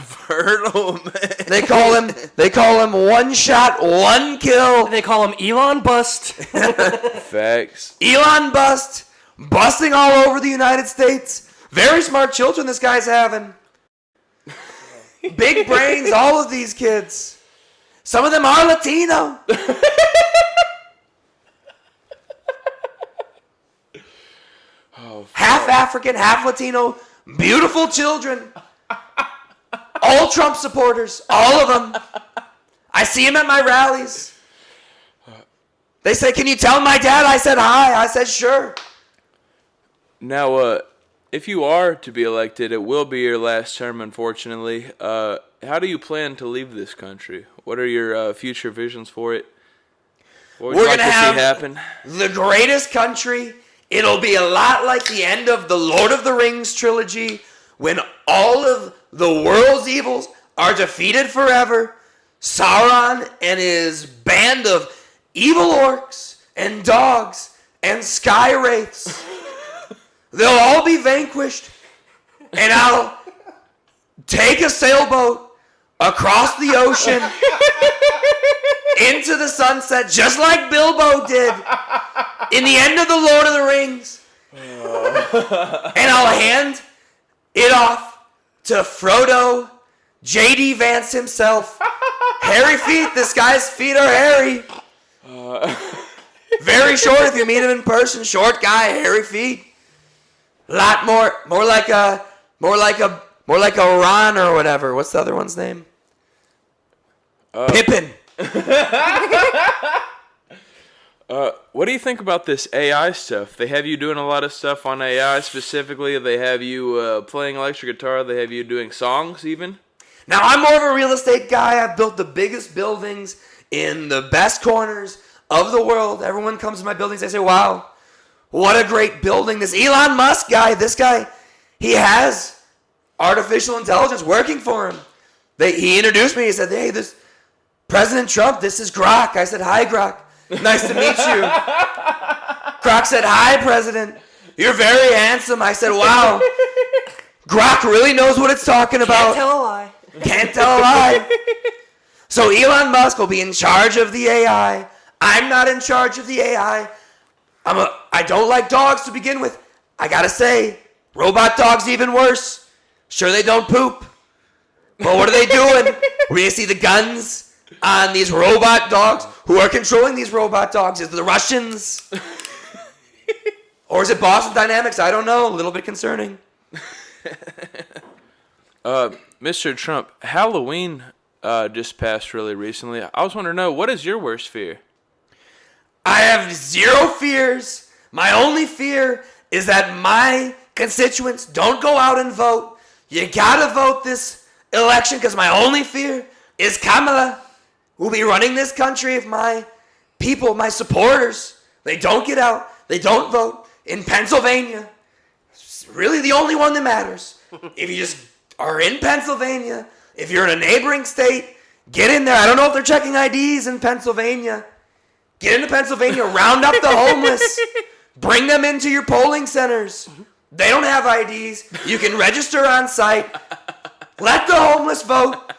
Fertile man. They call him one shot, one kill. They call him Elon Bust. Facts. Elon Bust. Busting all over the United States. Very smart children this guy's having. Big brains, all of these kids. Some of them are Latino. Half African, half Latino. Beautiful children. All Trump supporters. All of them. I see them at my rallies. They say, can you tell my dad I said hi? I said, sure. Now, if you are to be elected, it will be your last term, unfortunately. How do you plan to leave this country? What are your future visions for it? What would you like to see happen? The greatest country. It'll be a lot like the end of the Lord of the Rings trilogy when all of the world's evils are defeated forever. Sauron and his band of evil orcs and dogs and sky wraiths. They'll all be vanquished, and I'll take a sailboat across the ocean into the sunset, just like Bilbo did in the end of the Lord of the Rings. And I'll hand it off to Frodo, J.D. Vance himself. Hairy feet. This guy's feet are hairy. Very short if you meet him in person. Short guy, hairy feet. Lot more like a Ron or whatever. What's the other one's name? Pippin. What do you think about this AI stuff? They have you doing a lot of stuff on AI specifically. They have you playing electric guitar. They have you doing songs even. Now, I'm more of a real estate guy. I've built the biggest buildings in the best corners of the world. Everyone comes to my buildings. They say, wow, what a great building. This Elon Musk guy, he has artificial intelligence working for him. He introduced me. He said, hey, this President Trump, this is Grok. I said, hi, Grok. Nice to meet you. Grok said, hi, President. You're very handsome. I said, wow. Grok really knows what it's talking about. Can't tell a lie. Can't tell a lie. So Elon Musk will be in charge of the AI. I'm not in charge of the AI. I don't like dogs to begin with. I gotta say, robot dogs even worse. Sure, they don't poop. But what are they doing? We're gonna see the guns on these robot dogs. Who are controlling these robot dogs? Is it the Russians? Or is it Boston Dynamics? I don't know. A little bit concerning. Mr. Trump, Halloween just passed really recently. I was wondering, what is your worst fear? I have zero fears. My only fear is that my constituents don't go out and vote. You gotta vote this election because my only fear is Kamala will be running this country if my people, my supporters, they don't get out, they don't vote. In Pennsylvania, it's really the only one that matters. If you just are in Pennsylvania, if you're in a neighboring state, get in there. I don't know if they're checking IDs in Pennsylvania. Get into Pennsylvania, round up the homeless, bring them into your polling centers. They don't have IDs. You can register on site. Let the homeless vote.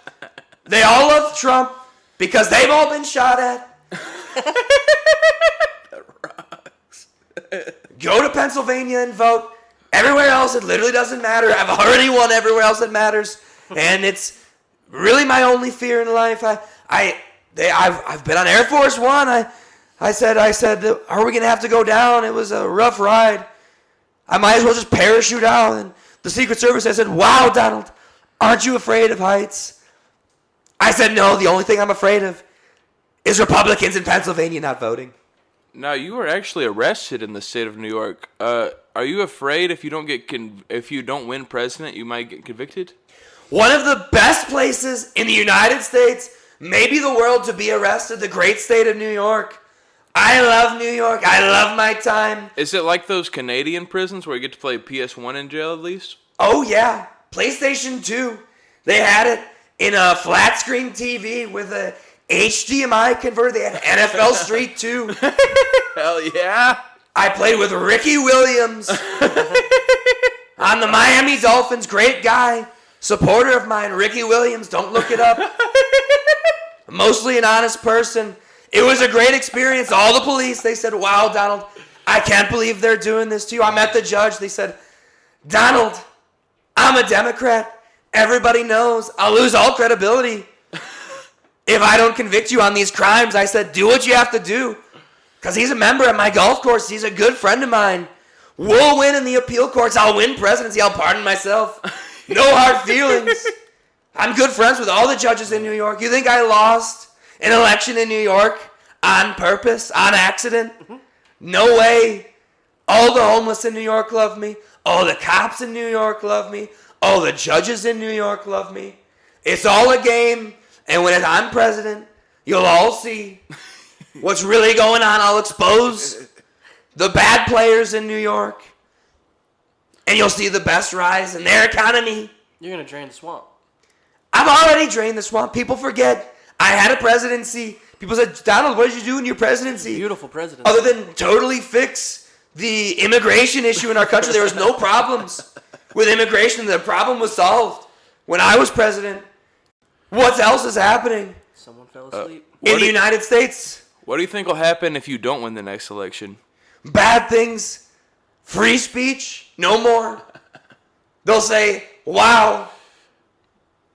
They all love Trump because they've all been shot at. That rocks. Go to Pennsylvania and vote. Everywhere else, it literally doesn't matter. I've already won everywhere else that matters. And it's really my only fear in life. I've been on Air Force One. I said, are we going to have to go down? It was a rough ride. I might as well just parachute out. And the Secret Service, I said, wow, Donald, aren't you afraid of heights? I said, no, the only thing I'm afraid of is Republicans in Pennsylvania not voting. Now, you were actually arrested in the state of New York. Are you afraid if you don't win president, you might get convicted? One of the best places in the United States, maybe the world, to be arrested, the great state of New York. I love New York. I love my time. Is it like those Canadian prisons where you get to play PS1 in jail at least? Oh, yeah. PlayStation 2. They had it in a flat screen TV with a HDMI converter. They had NFL Street 2. Hell yeah. I played with Ricky Williams on the Miami Dolphins. Great guy. Supporter of mine, Ricky Williams. Don't look it up. Mostly an honest person. It was a great experience. All the police, they said, wow, Donald, I can't believe they're doing this to you. I met the judge. They said, Donald, I'm a Democrat. Everybody knows I'll lose all credibility if I don't convict you on these crimes. I said, do what you have to do. Because he's a member at my golf course. He's a good friend of mine. We'll win in the appeal courts. I'll win presidency. I'll pardon myself. No hard feelings. I'm good friends with all the judges in New York. You think I lost an election in New York on purpose, on accident? No way. All the homeless in New York love me. All the cops in New York love me. All the judges in New York love me. It's all a game. And when I'm president, you'll all see what's really going on. I'll expose the bad players in New York. And you'll see the best rise in their economy. You're going to drain the swamp. I've already drained the swamp. People forget I had a presidency. People said, Donald, what did you do in your presidency? Beautiful presidency. Other than totally fix the immigration issue in our country. There was no problems with immigration. The problem was solved when I was president. What else is happening? Someone fell asleep. In the United States? What do you think will happen if you don't win the next election? Bad things. Free speech. No more. They'll say, wow,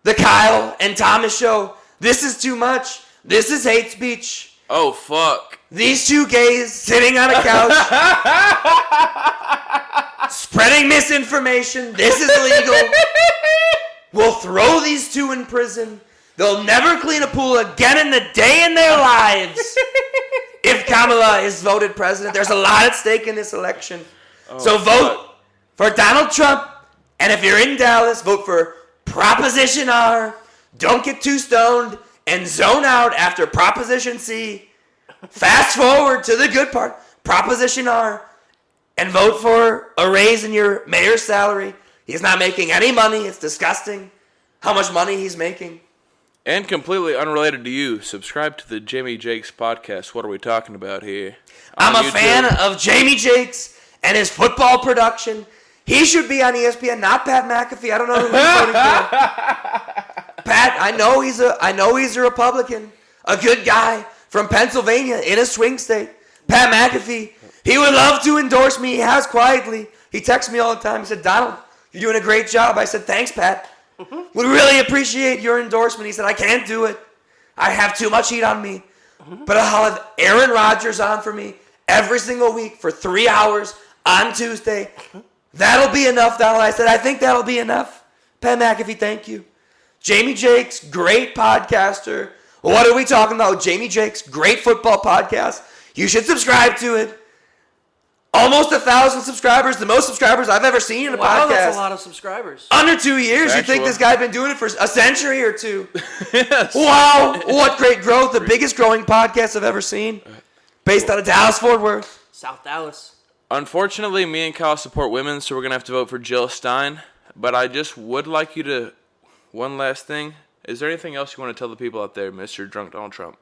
the Kyle and Thomas show. This is too much. This is hate speech. Oh, fuck. These two gays sitting on a couch, spreading misinformation. This is illegal. We'll throw these two in prison. They'll never clean a pool again in the day in their lives. If Kamala is voted president, there's a lot at stake in this election. So vote for Donald Trump. And if you're in Dallas, vote for Proposition R. Don't get too stoned and zone out after Proposition C. Fast forward to the good part. Proposition R. And vote for a raise in your mayor's salary. He's not making any money. It's disgusting how much money he's making. And completely unrelated to you, subscribe to the Jamie Jakes podcast. What are we talking about here? I'm a fan of Jamie Jakes and his football production. He should be on ESPN, not Pat McAfee. I don't know who he's voting for. Pat, I know he's a Republican, a good guy from Pennsylvania in a swing state. Pat McAfee, he would love to endorse me. He has quietly. He texts me all the time. He said, Donald, you're doing a great job. I said, thanks, Pat. Would really appreciate your endorsement. He said, I can't do it. I have too much heat on me. But I'll have Aaron Rodgers on for me every single week for 3 hours on Tuesday. That'll be enough, Donald. I said, I think that'll be enough. Pat McAfee, thank you. Jamie Jakes, great podcaster. What are we talking about? Jamie Jakes, great football podcast. You should subscribe to it. Almost 1,000 subscribers, the most subscribers I've ever seen in a podcast. Wow, that's a lot of subscribers. Under 2 years, you'd think this guy had been doing it for a century or two. Yes. Wow, what great growth. The biggest growing podcast I've ever seen. Based out of Dallas, Fort Worth. South Dallas. Unfortunately, me and Kyle support women, so we're going to have to vote for Jill Stein. But I just would like you to, one last thing. Is there anything else you want to tell the people out there, Mr. Drunk Donald Trump?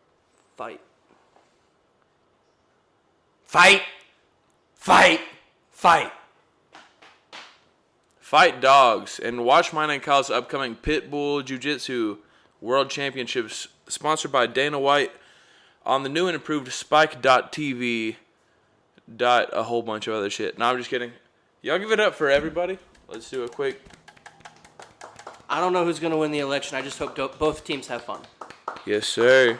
Fight. Fight. Fight. Fight. Fight dogs. And watch mine and Kyle's upcoming Pitbull Jiu-Jitsu World Championships, sponsored by Dana White, on the new and improved Spike.tv. A whole bunch of other shit. No, I'm just kidding. Y'all give it up for everybody. Let's do a quick. I don't know who's going to win the election. I just hope both teams have fun. Yes, sir.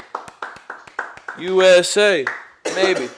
USA. Maybe.